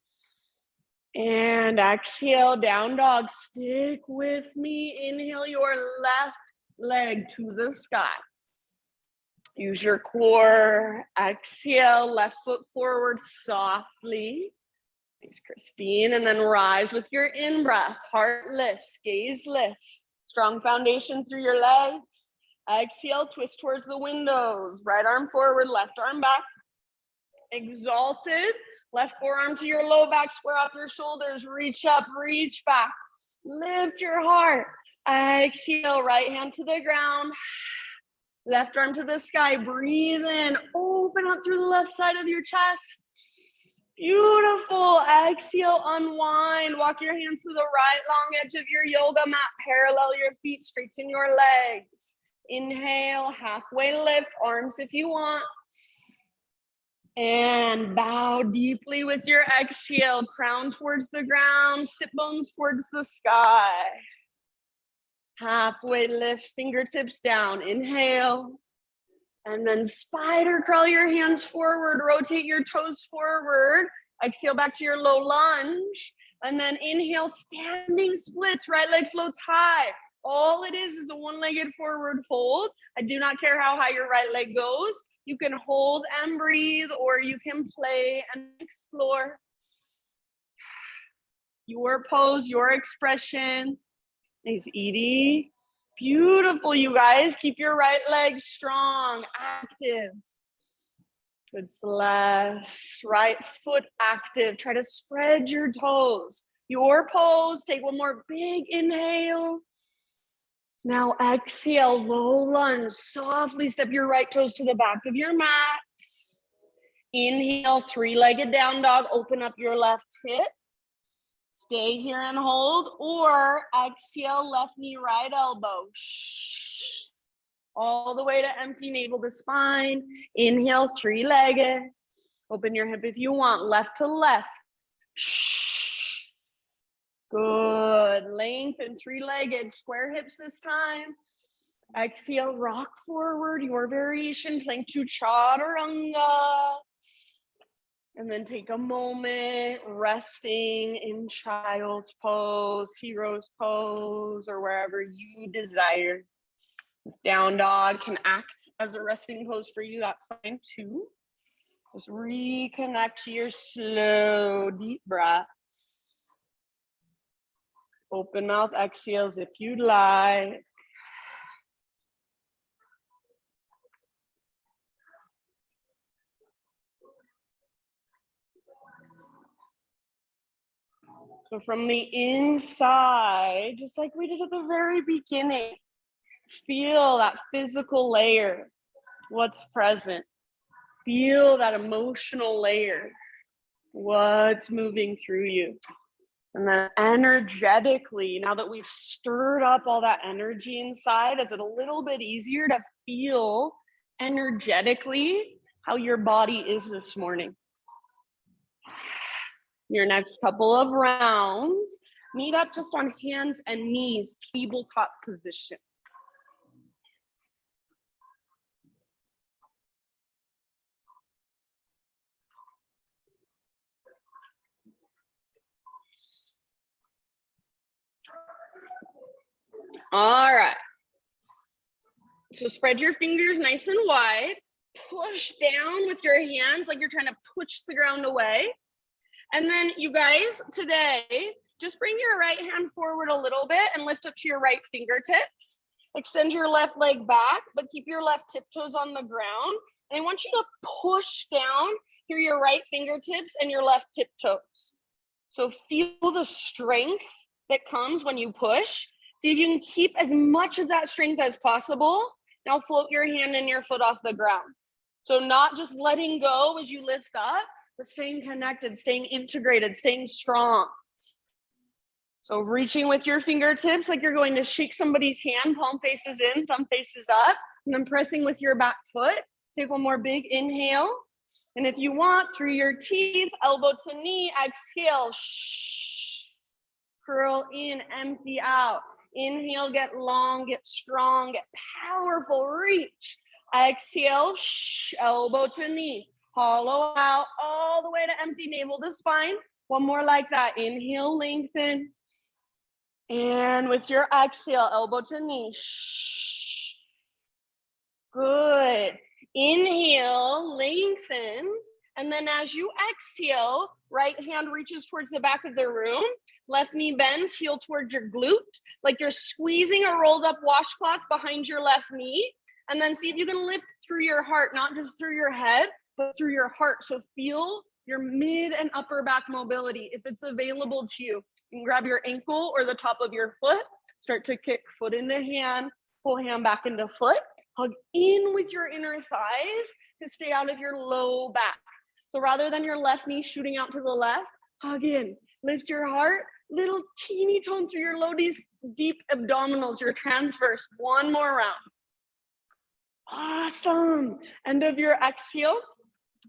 And exhale, down dog. Stick with me. Inhale your left leg to the sky. Use your core. Exhale, left foot forward softly. Thanks, Christine. And then rise with your in-breath. Heart lifts, gaze lifts. Strong foundation through your legs. Exhale, twist towards the windows. Right arm forward, left arm back. Exalted. Left forearm to your low back, square up your shoulders, reach up, reach back. Lift your heart. Exhale, right hand to the ground. Left arm to the sky, breathe in. Open up through the left side of your chest. Beautiful. Exhale, unwind. Walk your hands to the right long edge of your yoga mat. Parallel your feet, straighten your legs. Inhale, halfway lift, arms if you want. And bow deeply with your exhale, crown towards the ground, sit bones towards the sky. Halfway lift, fingertips down, inhale. And then spider crawl your hands forward, rotate your toes forward. Exhale back to your low lunge. And then inhale, standing splits, right leg floats high. All it is a one-legged forward fold. I do not care how high your right leg goes. You can hold and breathe, or you can play and explore. Your pose, your expression. Nice, Edie. Beautiful, you guys. Keep your right leg strong, active. Good, Celeste. Right foot active. Try to spread your toes. Your pose. Take one more big inhale. Now exhale, low lunge. Softly step your right toes to the back of your mat. Inhale, three-legged down dog. Open up your left hip. Stay here and hold, or exhale, left knee, right elbow. All the way to empty navel to spine. Inhale, three-legged. Open your hip if you want, left to left. Good. Lengthen, three-legged, square hips this time. Exhale, rock forward, your variation, plank to chaturanga. And then take a moment resting in child's pose, hero's pose, or wherever you desire. If down dog can act as a resting pose for you, that's fine too. Just reconnect to your slow, deep breaths. Open mouth exhales if you'd like. So from the inside, just like we did at the very beginning, feel that physical layer, what's present. Feel that emotional layer, what's moving through you. And then energetically, now that we've stirred up all that energy inside, is it a little bit easier to feel energetically how your body is this morning? Your next couple of rounds, meet up just on hands and knees, tabletop position. All right. So spread your fingers nice and wide. Push down with your hands like you're trying to push the ground away. And then you guys, today, just bring your right hand forward a little bit and lift up to your right fingertips. Extend your left leg back, but keep your left tiptoes on the ground. And I want you to push down through your right fingertips and your left tiptoes. So feel the strength that comes when you push. See if you can keep as much of that strength as possible. Now float your hand and your foot off the ground. So not just letting go as you lift up, but staying connected, staying integrated, staying strong. So reaching with your fingertips like you're going to shake somebody's hand, palm faces in, thumb faces up, and then pressing with your back foot. Take one more big inhale. And if you want, through your teeth, elbow to knee, exhale. Curl in, empty out. Inhale, get long, get strong, get powerful, reach. Exhale, elbow to knee. Hollow out all the way to empty navel to spine. One more like that. Inhale, lengthen. And with your exhale, elbow to knee. Good. Inhale, lengthen. And then as you exhale, right hand reaches towards the back of the room. Left knee bends, heel towards your glute. Like you're squeezing a rolled up washcloth behind your left knee. And then see if you can lift through your heart, not just through your head, but through your heart. So feel your mid and upper back mobility. If it's available to you, you can grab your ankle or the top of your foot, start to kick foot into hand, pull hand back into foot, hug in with your inner thighs to stay out of your low back. So rather than your left knee shooting out to the left, hug in, lift your heart, little teeny tone through your low, deep abdominals, your transverse. One more round. Awesome. End of your exhale.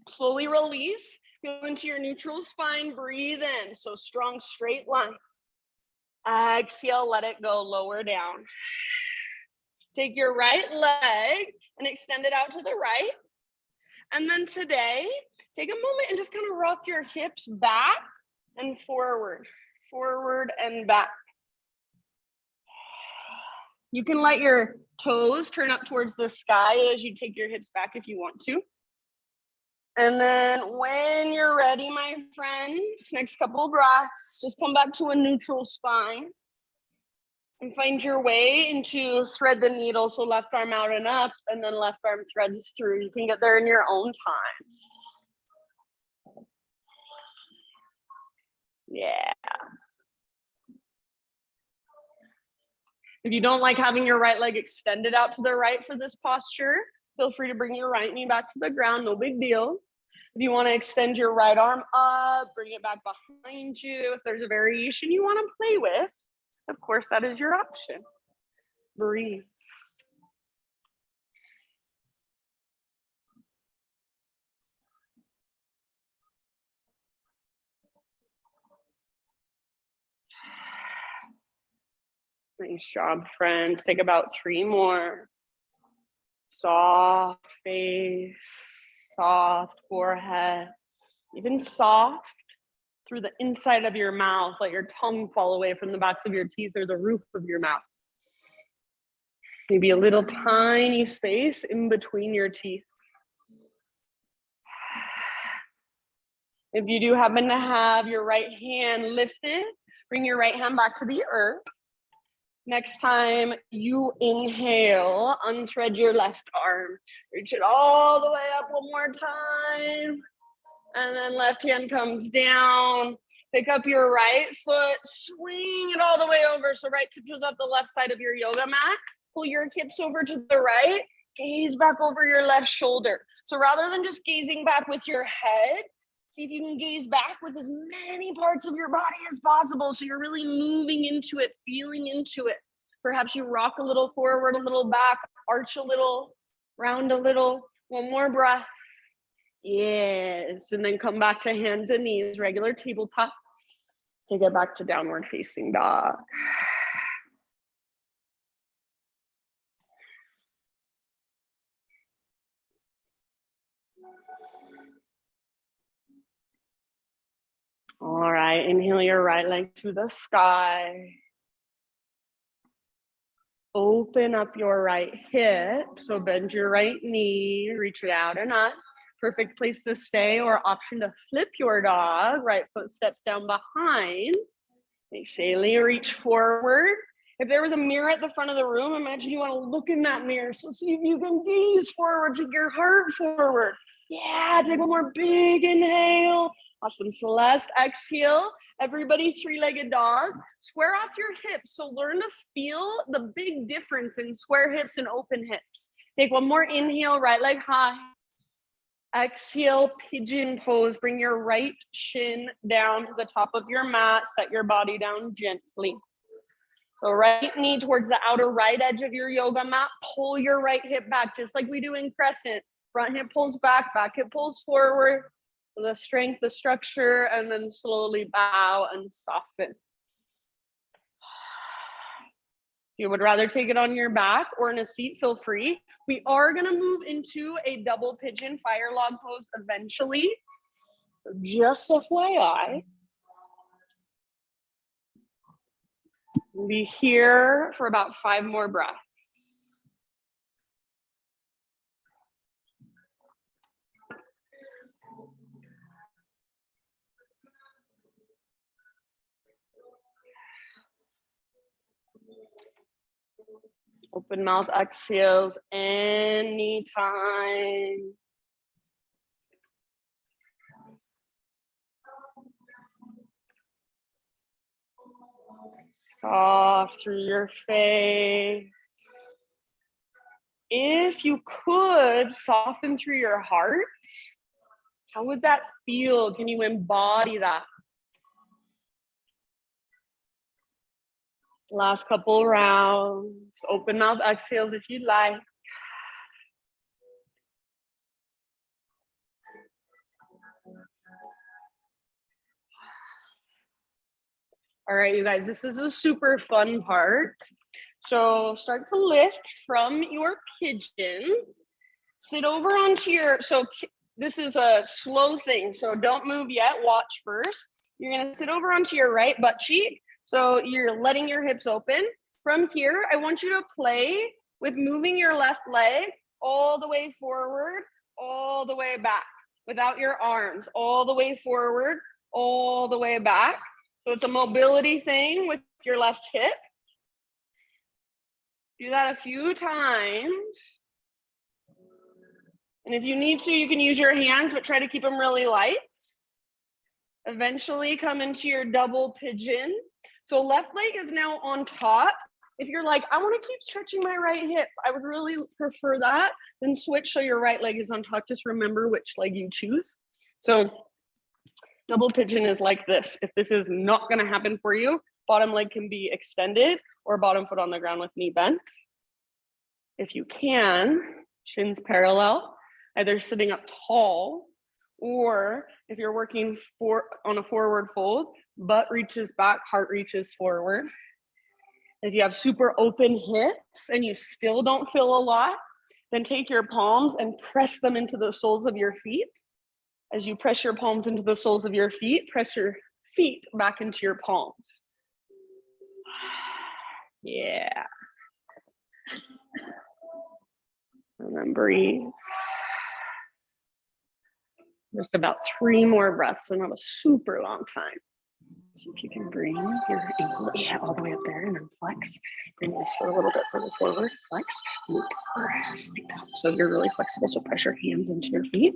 Slowly release. Feel into your neutral spine. Breathe in. So strong, straight line. Exhale, let it go. Lower down. Take your right leg and extend it out to the right. And then today, take a moment and just kind of rock your hips back and forward, forward and back. You can let your toes turn up towards the sky as you take your hips back if you want to. And then when you're ready, my friends, next couple breaths, just come back to a neutral spine and find your way into thread the needle. So left arm out and up, and then left arm threads through. You can get there in your own time. Yeah. If you don't like having your right leg extended out to the right for this posture, feel free to bring your right knee back to the ground, no big deal. If you want to extend your right arm up, bring it back behind you. If there's a variation you want to play with, of course, that is your option. Breathe. Nice job, friends. Take about 3 more. Soft face, soft forehead, even soft through the inside of your mouth. Let your tongue fall away from the backs of your teeth or the roof of your mouth. Maybe a little tiny space in between your teeth. If you do happen to have your right hand lifted, bring your right hand back to the earth. Next time you inhale, unthread your left arm. Reach it all the way up one more time. And then left hand comes down. Pick up your right foot, swing it all the way over. So right tiptoes up the left side of your yoga mat. Pull your hips over to the right. Gaze back over your left shoulder. So rather than just gazing back with your head, see if you can gaze back with as many parts of your body as possible. So you're really moving into it, feeling into it. Perhaps you rock a little forward, a little back, arch a little, round a little. One more breath. Yes. And then come back to hands and knees, regular tabletop. Take it back to downward facing dog. All right, inhale your right leg to the sky. Open up your right hip. So bend your right knee, reach it out and up. Perfect place to stay, or option to flip your dog. Right foot steps down behind. Make Shaylee reach forward. If there was a mirror at the front of the room, imagine you want to look in that mirror. So see if you can gaze forward, take your heart forward. Yeah, take one more big inhale. Awesome, Celeste. Exhale. Everybody, three-legged dog. Square off your hips. So learn to feel the big difference in square hips and open hips. Take one more inhale, right leg high. Exhale, pigeon pose. Bring your right shin down to the top of your mat. Set your body down gently. So right knee towards the outer right edge of your yoga mat. Pull your right hip back, just like we do in crescent. Front hip pulls back hip pulls forward. The strength, the structure, and then slowly bow and soften. If you would rather take it on your back or in a seat, feel free. We are going to move into a double pigeon fire log pose eventually. Just FYI. We'll be here for about 5 more breaths. Open mouth exhales anytime. Soft through your face. If you could soften through your heart, how would that feel? Can you embody that? Last couple rounds. Open mouth exhales if you'd like. All right, you guys, this is a super fun part. So start to lift from your pigeon. Sit over onto your, so this is a slow thing, so don't move yet, watch first. You're gonna sit over onto your right butt cheek. So you're letting your hips open. From here, I want you to play with moving your left leg all the way forward, all the way back, without your arms, all the way forward, all the way back. So it's a mobility thing with your left hip. Do that a few times. And if you need to, you can use your hands, but try to keep them really light. Eventually come into your double pigeon. So left leg is now on top. If you're like, I want to keep stretching my right hip, I would really prefer that, then switch so your right leg is on top. Just remember which leg you choose. So double pigeon is like this. If this is not going to happen for you, bottom leg can be extended or bottom foot on the ground with knee bent. If you can, shins parallel, either sitting up tall, or if you're working on a forward fold, butt reaches back, heart reaches forward. If you have super open hips and you still don't feel a lot, then take your palms and press them into the soles of your feet. As you press your palms into the soles of your feet, press your feet back into your palms. Yeah. And then breathe. Just about 3 more breaths, so not a super long time. So if you can bring your ankle all the way up there and then flex. Bring this foot a little bit further forward, flex, and press like that. So you're really flexible, so press your hands into your feet.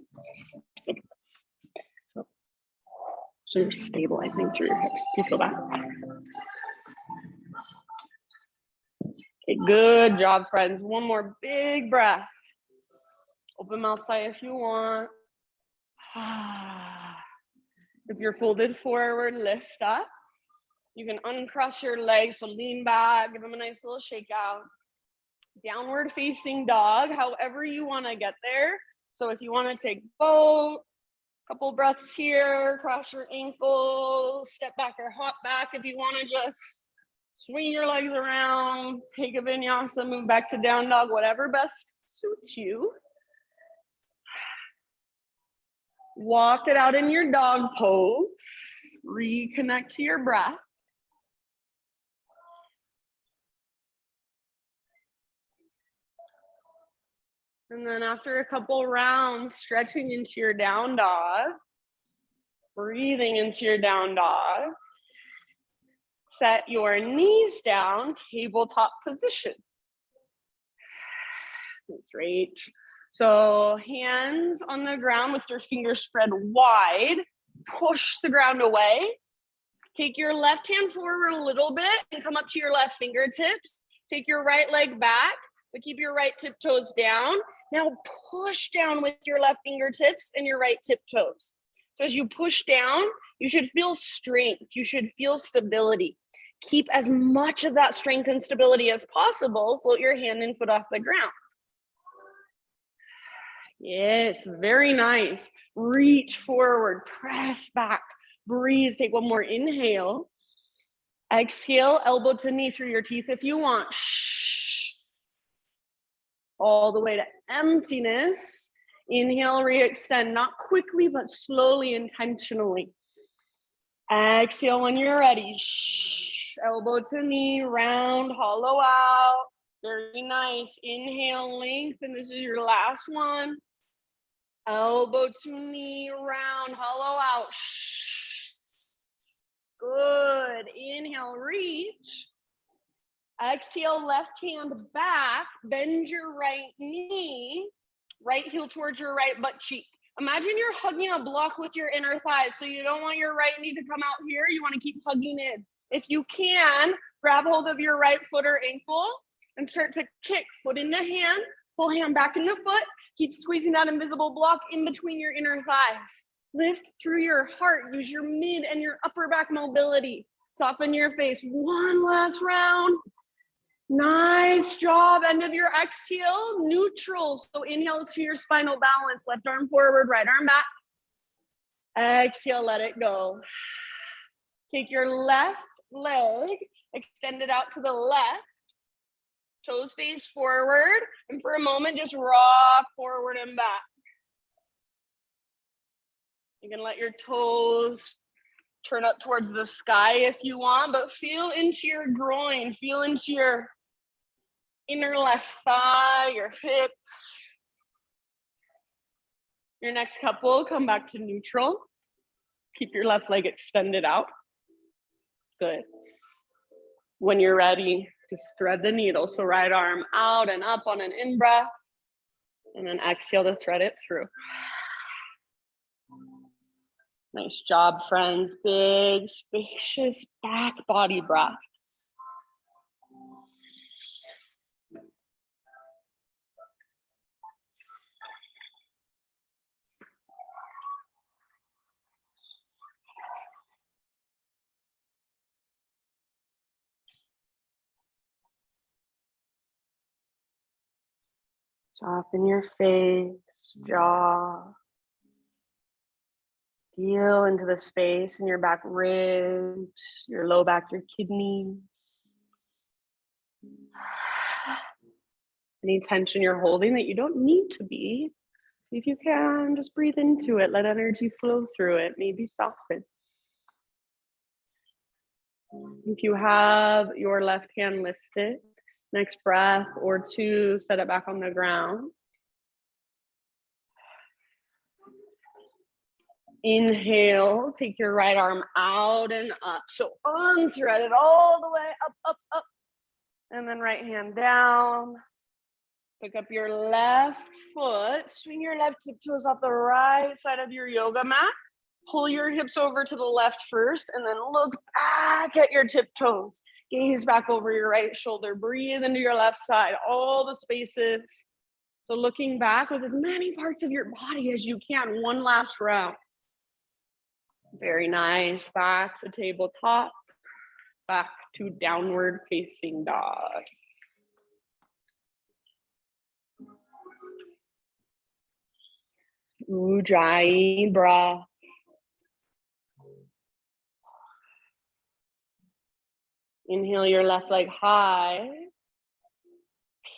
So you're stabilizing through your hips. Do you feel that? Okay, good job, friends. One more big breath. Open mouth sigh if you want. If you're folded forward, lift up. You can uncross your legs, so lean back, give them a nice little shake out. Downward facing dog, however you want to get there. So if you want to take both, couple breaths here, cross your ankles, step back or hop back. If you want to just swing your legs around, take a vinyasa, move back to down dog, whatever best suits you. Walk it out in your dog pose. Reconnect to your breath. And then after a couple rounds, stretching into your down dog, breathing into your down dog. Set your knees down, tabletop position. That's right. So hands on the ground with your fingers spread wide. Push the ground away. Take your left hand forward a little bit and come up to your left fingertips. Take your right leg back, but keep your right tiptoes down. Now push down with your left fingertips and your right tiptoes. So as you push down, you should feel strength. You should feel stability. Keep as much of that strength and stability as possible. Float your hand and foot off the ground. Yes, very nice. Reach forward, press back, breathe. Take one more inhale. Exhale, elbow to knee through your teeth if you want. All the way to emptiness. Inhale, re-extend, not quickly, but slowly, intentionally. Exhale when you're ready. Elbow to knee, round, hollow out. Very nice. Inhale, lengthen. This is your last one. Elbow to knee, round, hollow out. Good. Inhale, reach. Exhale, left hand back. Bend your right knee. Right heel towards your right butt cheek. Imagine you're hugging a block with your inner thighs. So you don't want your right knee to come out here. You want to keep hugging in. If you can, grab hold of your right foot or ankle and start to kick foot into hand. Pull hand back into foot. Keep squeezing that invisible block in between your inner thighs. Lift through your heart. Use your mid and your upper back mobility. Soften your face. One last round. Nice job. End of your exhale, neutral. So inhale to your spinal balance. Left arm forward, right arm back. Exhale, let it go. Take your left leg, extend it out to the left. Toes face forward. And for a moment, just rock forward and back. You can let your toes turn up towards the sky if you want, but feel into your groin, feel into your inner left thigh, your hips. Your next couple, come back to neutral. Keep your left leg extended out. Good. When you're ready, just thread the needle. So right arm out and up on an in-breath, and then exhale to thread it through. Nice job, friends. Big, spacious back body breaths. Soften your face, jaw. Feel into the space in your back ribs, your low back, your kidneys. Any tension you're holding that you don't need to be, see if you can, just breathe into it. Let energy flow through it, maybe soften. If you have your left hand lifted, next breath or two, set it back on the ground. Inhale, take your right arm out and up. So unthread it all the way up, up, up. And then right hand down. Pick up your left foot. Swing your left tiptoes off the right side of your yoga mat. Pull your hips over to the left first, and then look back at your tiptoes. Gaze back over your right shoulder. Breathe into your left side, all the spaces. So looking back with as many parts of your body as you can. One last round. Very nice. Back to tabletop. Back to downward facing dog. Ujjayi breath. Inhale your left leg high.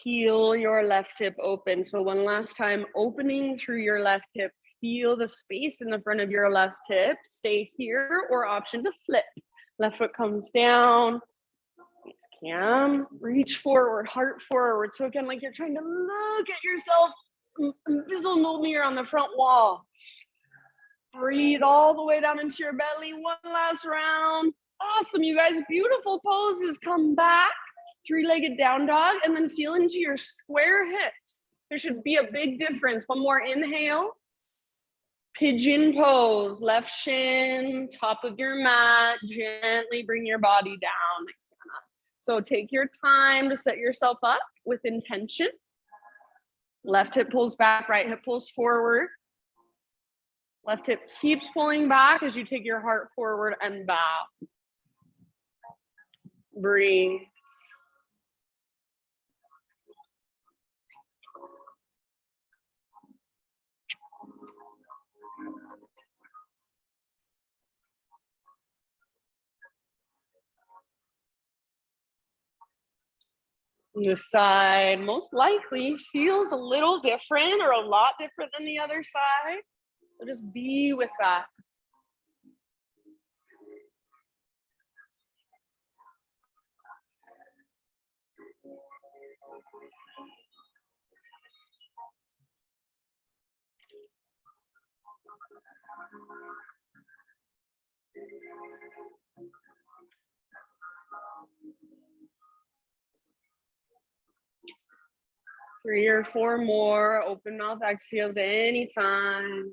Peel your left hip open. So one last time, opening through your left hip. Feel the space in the front of your left hip. Stay here or option to flip. Left foot comes down. Cam. Reach forward, heart forward. So again, like you're trying to look at yourself, invisible mirror on the front wall. Breathe all the way down into your belly. One last round. Awesome, you guys. Beautiful poses. Come back. Three-legged down dog. And then feel into your square hips. There should be a big difference. One more inhale. Pigeon pose. Left shin, top of your mat. Gently bring your body down. Nice. So take your time to set yourself up with intention. Left hip pulls back, right hip pulls forward. Left hip keeps pulling back as you take your heart forward and bow. Breathe. This side most likely feels a little different or a lot different than the other side. So just be with that. Three or four more. Open mouth exhales anytime.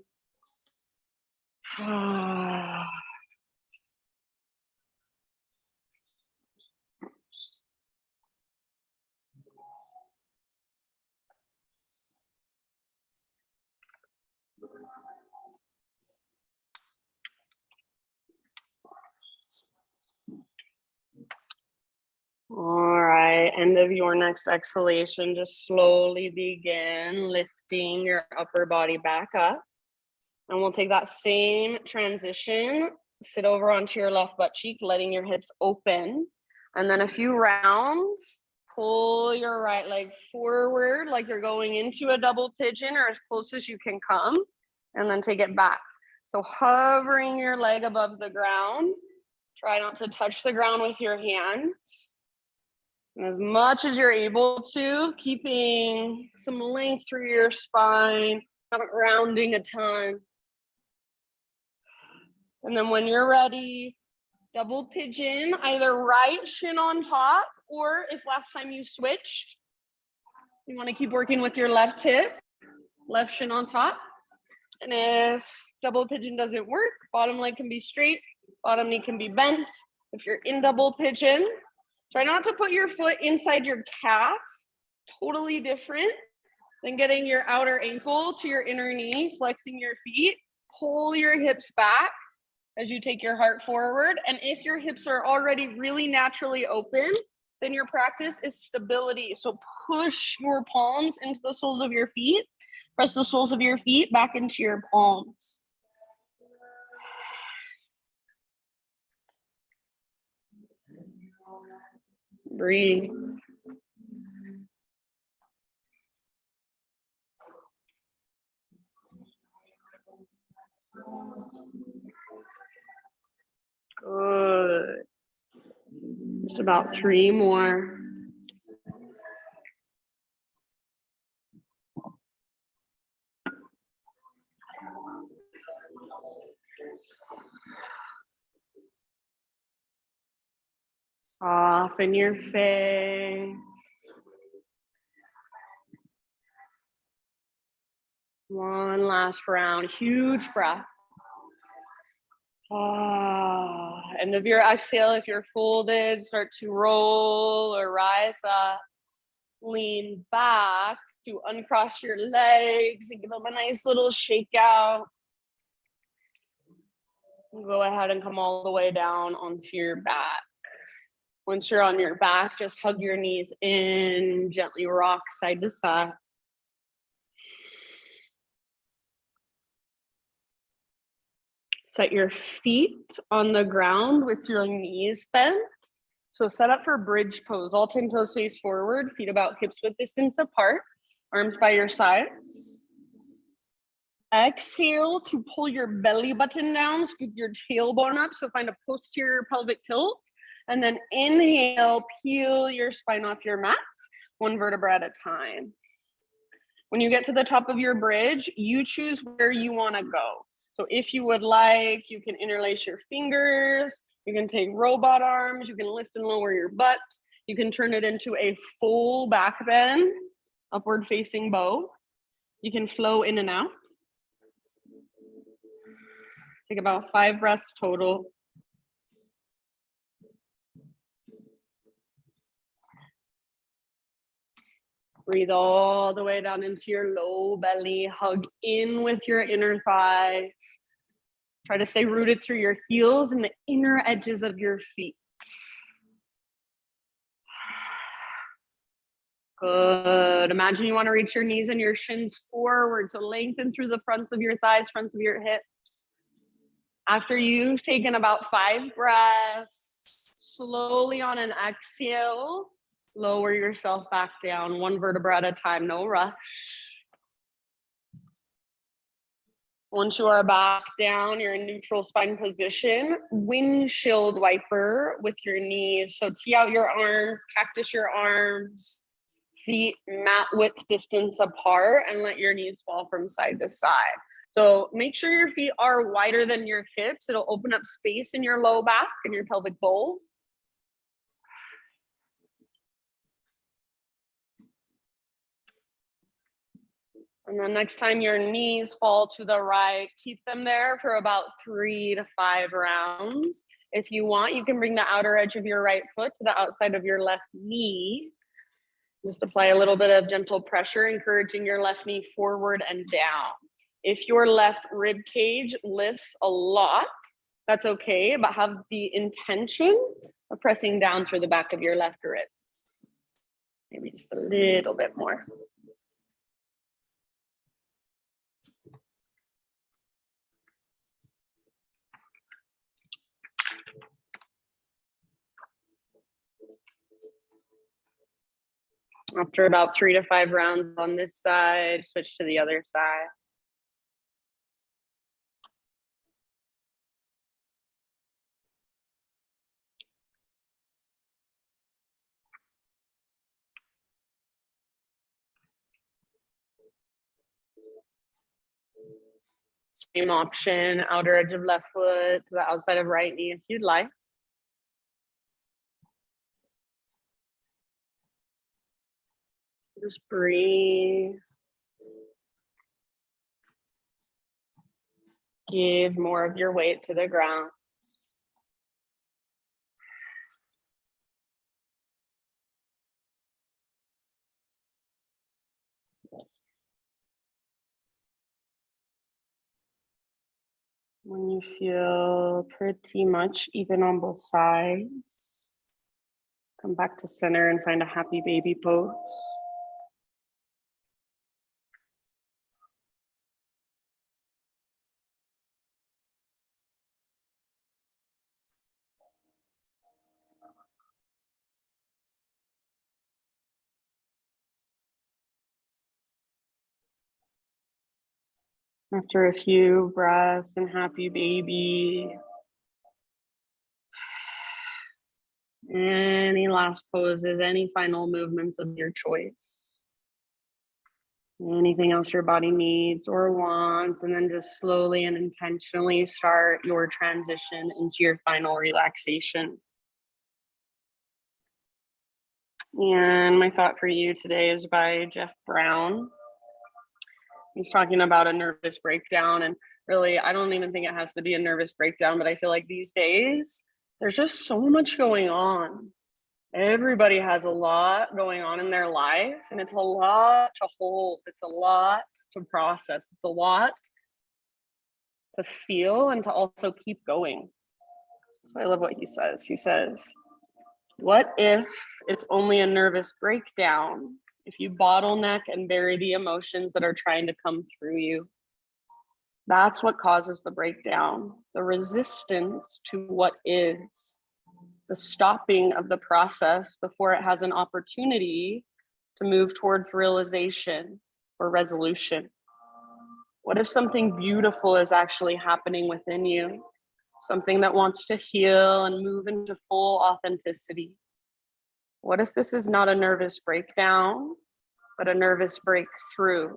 All right, end of your next exhalation, just slowly begin lifting your upper body back up. And we'll take that same transition, sit over onto your left butt cheek, letting your hips open. And then a few rounds, pull your right leg forward like you're going into a double pigeon or as close as you can come, and then take it back. So hovering your leg above the ground, try not to touch the ground with your hands. And as much as you're able to, keeping some length through your spine, not rounding a ton. And then when you're ready, double pigeon, either right shin on top, or if last time you switched, you want to keep working with your left hip, left shin on top. And if double pigeon doesn't work, bottom leg can be straight, bottom knee can be bent. If you're in double pigeon, try not to put your foot inside your calf, totally different than getting your outer ankle to your inner knee, flexing your feet, pull your hips back as you take your heart forward. And if your hips are already really naturally open, then your practice is stability. So push your palms into the soles of your feet, press the soles of your feet back into your palms. Breathe. Good. Just about 3 more. Soften your face. One last round, huge breath. End of your exhale, if you're folded, start to roll or rise up. Lean back to uncross your legs and give them a nice little shake out. Go ahead and come all the way down onto your back. Once you're on your back, just hug your knees in, gently rock side to side. Set your feet on the ground with your knees bent. So set up for bridge pose. All 10 toes face forward, feet about hips width distance apart, arms by your sides. Exhale to pull your belly button down, scoop your tailbone up, so find a posterior pelvic tilt. And then inhale, peel your spine off your mat, one vertebra at a time. When you get to the top of your bridge, you choose where you want to go. So if you would like, you can interlace your fingers, you can take robot arms, you can lift and lower your butt, you can turn it into a full back bend, upward facing bow. You can flow in and out. Take about 5 breaths total. Breathe all the way down into your low belly. Hug in with your inner thighs. Try to stay rooted through your heels and the inner edges of your feet. Good. Imagine you want to reach your knees and your shins forward. So lengthen through the fronts of your thighs, fronts of your hips. After you've taken about 5 breaths, slowly on an exhale, lower yourself back down, one vertebra at a time, no rush. Once you are back down, you're in neutral spine position, windshield wiper with your knees. So tee out your arms, cactus your arms, feet mat width distance apart, and let your knees fall from side to side. So make sure your feet are wider than your hips. It'll open up space in your low back and your pelvic bowl. And then next time your knees fall to the right, keep them there for about 3 to 5 rounds. If you want, you can bring the outer edge of your right foot to the outside of your left knee. Just apply a little bit of gentle pressure, encouraging your left knee forward and down. If your left rib cage lifts a lot, that's okay, but have the intention of pressing down through the back of your left rib. Maybe just a little bit more. After about 3 to 5 rounds on this side, switch to the other side. Same option, outer edge of left foot to the outside of right knee if you'd like. Just breathe. Give more of your weight to the ground. When you feel pretty much even on both sides, come back to center and find a happy baby pose. After a few breaths and happy baby, any last poses, any final movements of your choice. Anything else your body needs or wants, and then just slowly and intentionally start your transition into your final relaxation. And my thought for you today is by Jeff Brown. He's talking about a nervous breakdown, and really, I don't even think it has to be a nervous breakdown, but I feel like these days, there's just so much going on. Everybody has a lot going on in their life, and it's a lot to hold. It's a lot to process. It's a lot to feel and to also keep going. So I love what he says. He says, what if it's only a nervous breakdown if you bottleneck and bury the emotions that are trying to come through you? That's what causes the breakdown, the resistance to what is, the stopping of the process before it has an opportunity to move towards realization or resolution. What if something beautiful is actually happening within you? Something that wants to heal and move into full authenticity. What if this is not a nervous breakdown, but a nervous breakthrough,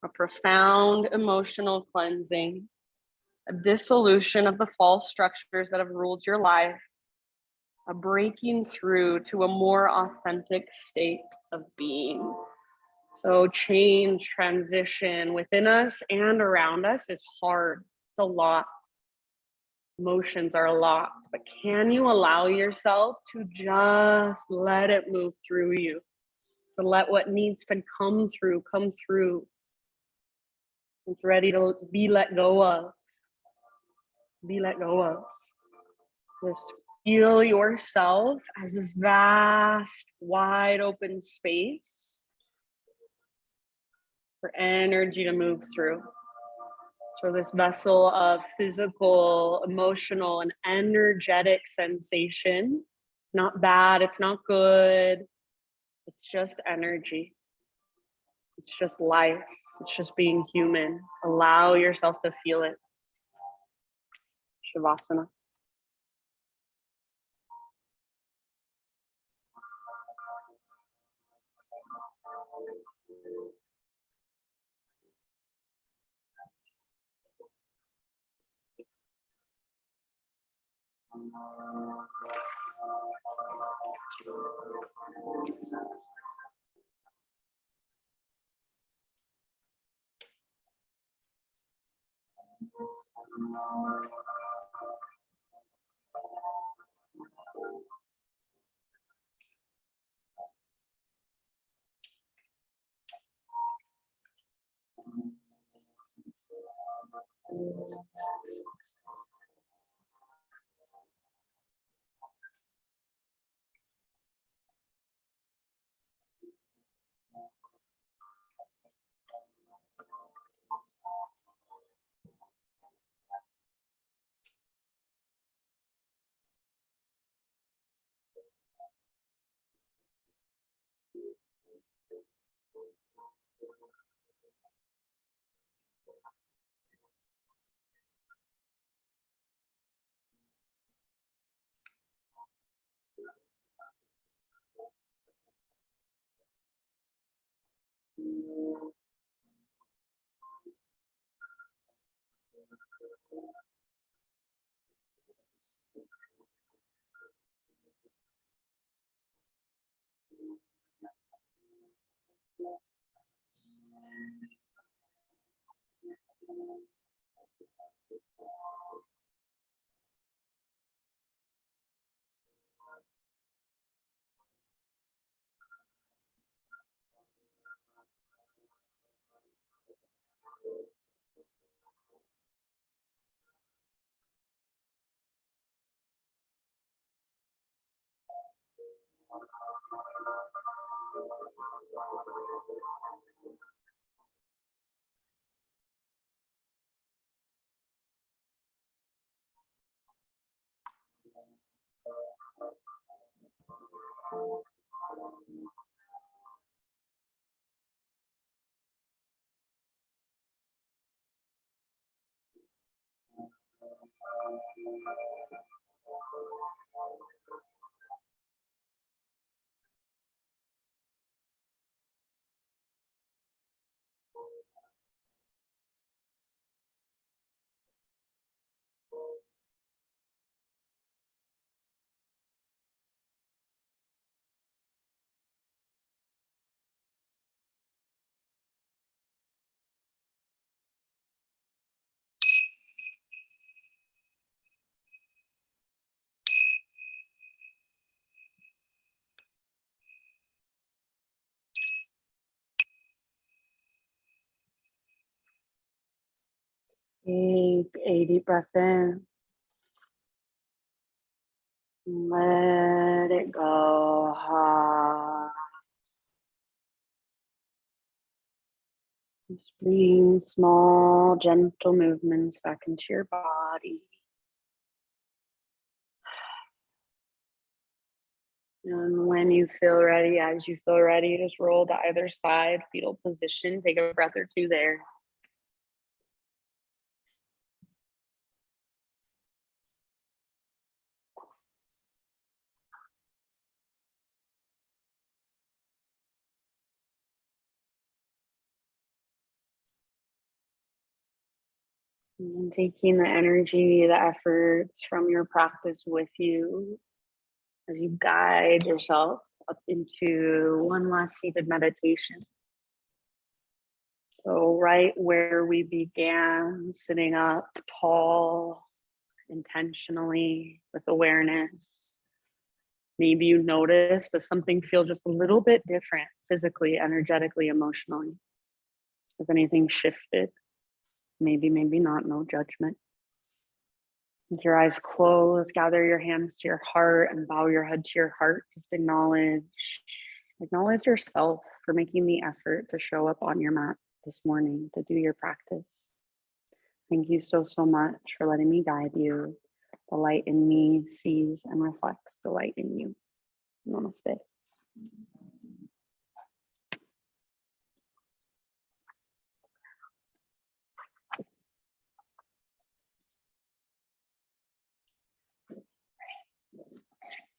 a profound emotional cleansing, a dissolution of the false structures that have ruled your life, a breaking through to a more authentic state of being. So change, transition within us and around us is hard. It's a lot. Emotions are a lot, but can you allow yourself to just let it move through you? To let what needs to come through. It's ready to be let go of. Be let go of. Just feel yourself as this vast, wide open space for energy to move through. So this vessel of physical, emotional, and energetic sensation. It's not bad, it's not good. It's just energy. It's just life. It's just being human. Allow yourself to feel it. Shavasana. Take a deep breath in. Let it go. Just bring small, gentle movements back into your body. And when you feel ready, as you feel ready, just roll to either side, fetal position. Take a breath or two there. And taking the energy, the efforts from your practice with you as you guide yourself up into one last seated meditation. So right where we began, sitting up tall, intentionally with awareness. Maybe you notice, but something feels just a little bit different physically, energetically, emotionally. Has anything shifted? Maybe, maybe not, no judgment. With your eyes closed, gather your hands to your heart and bow your head to your heart. Just acknowledge yourself for making the effort to show up on your mat this morning to do your practice. Thank you so, so much for letting me guide you. The light in me sees and reflects the light in you. Namaste.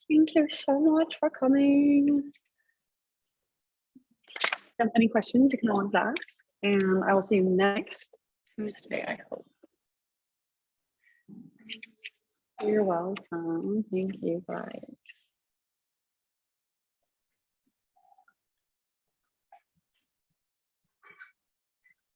Thank you so much for coming. If you have any questions, you can always ask. And I will see you next Tuesday, I hope. You're welcome. Thank you. Bye.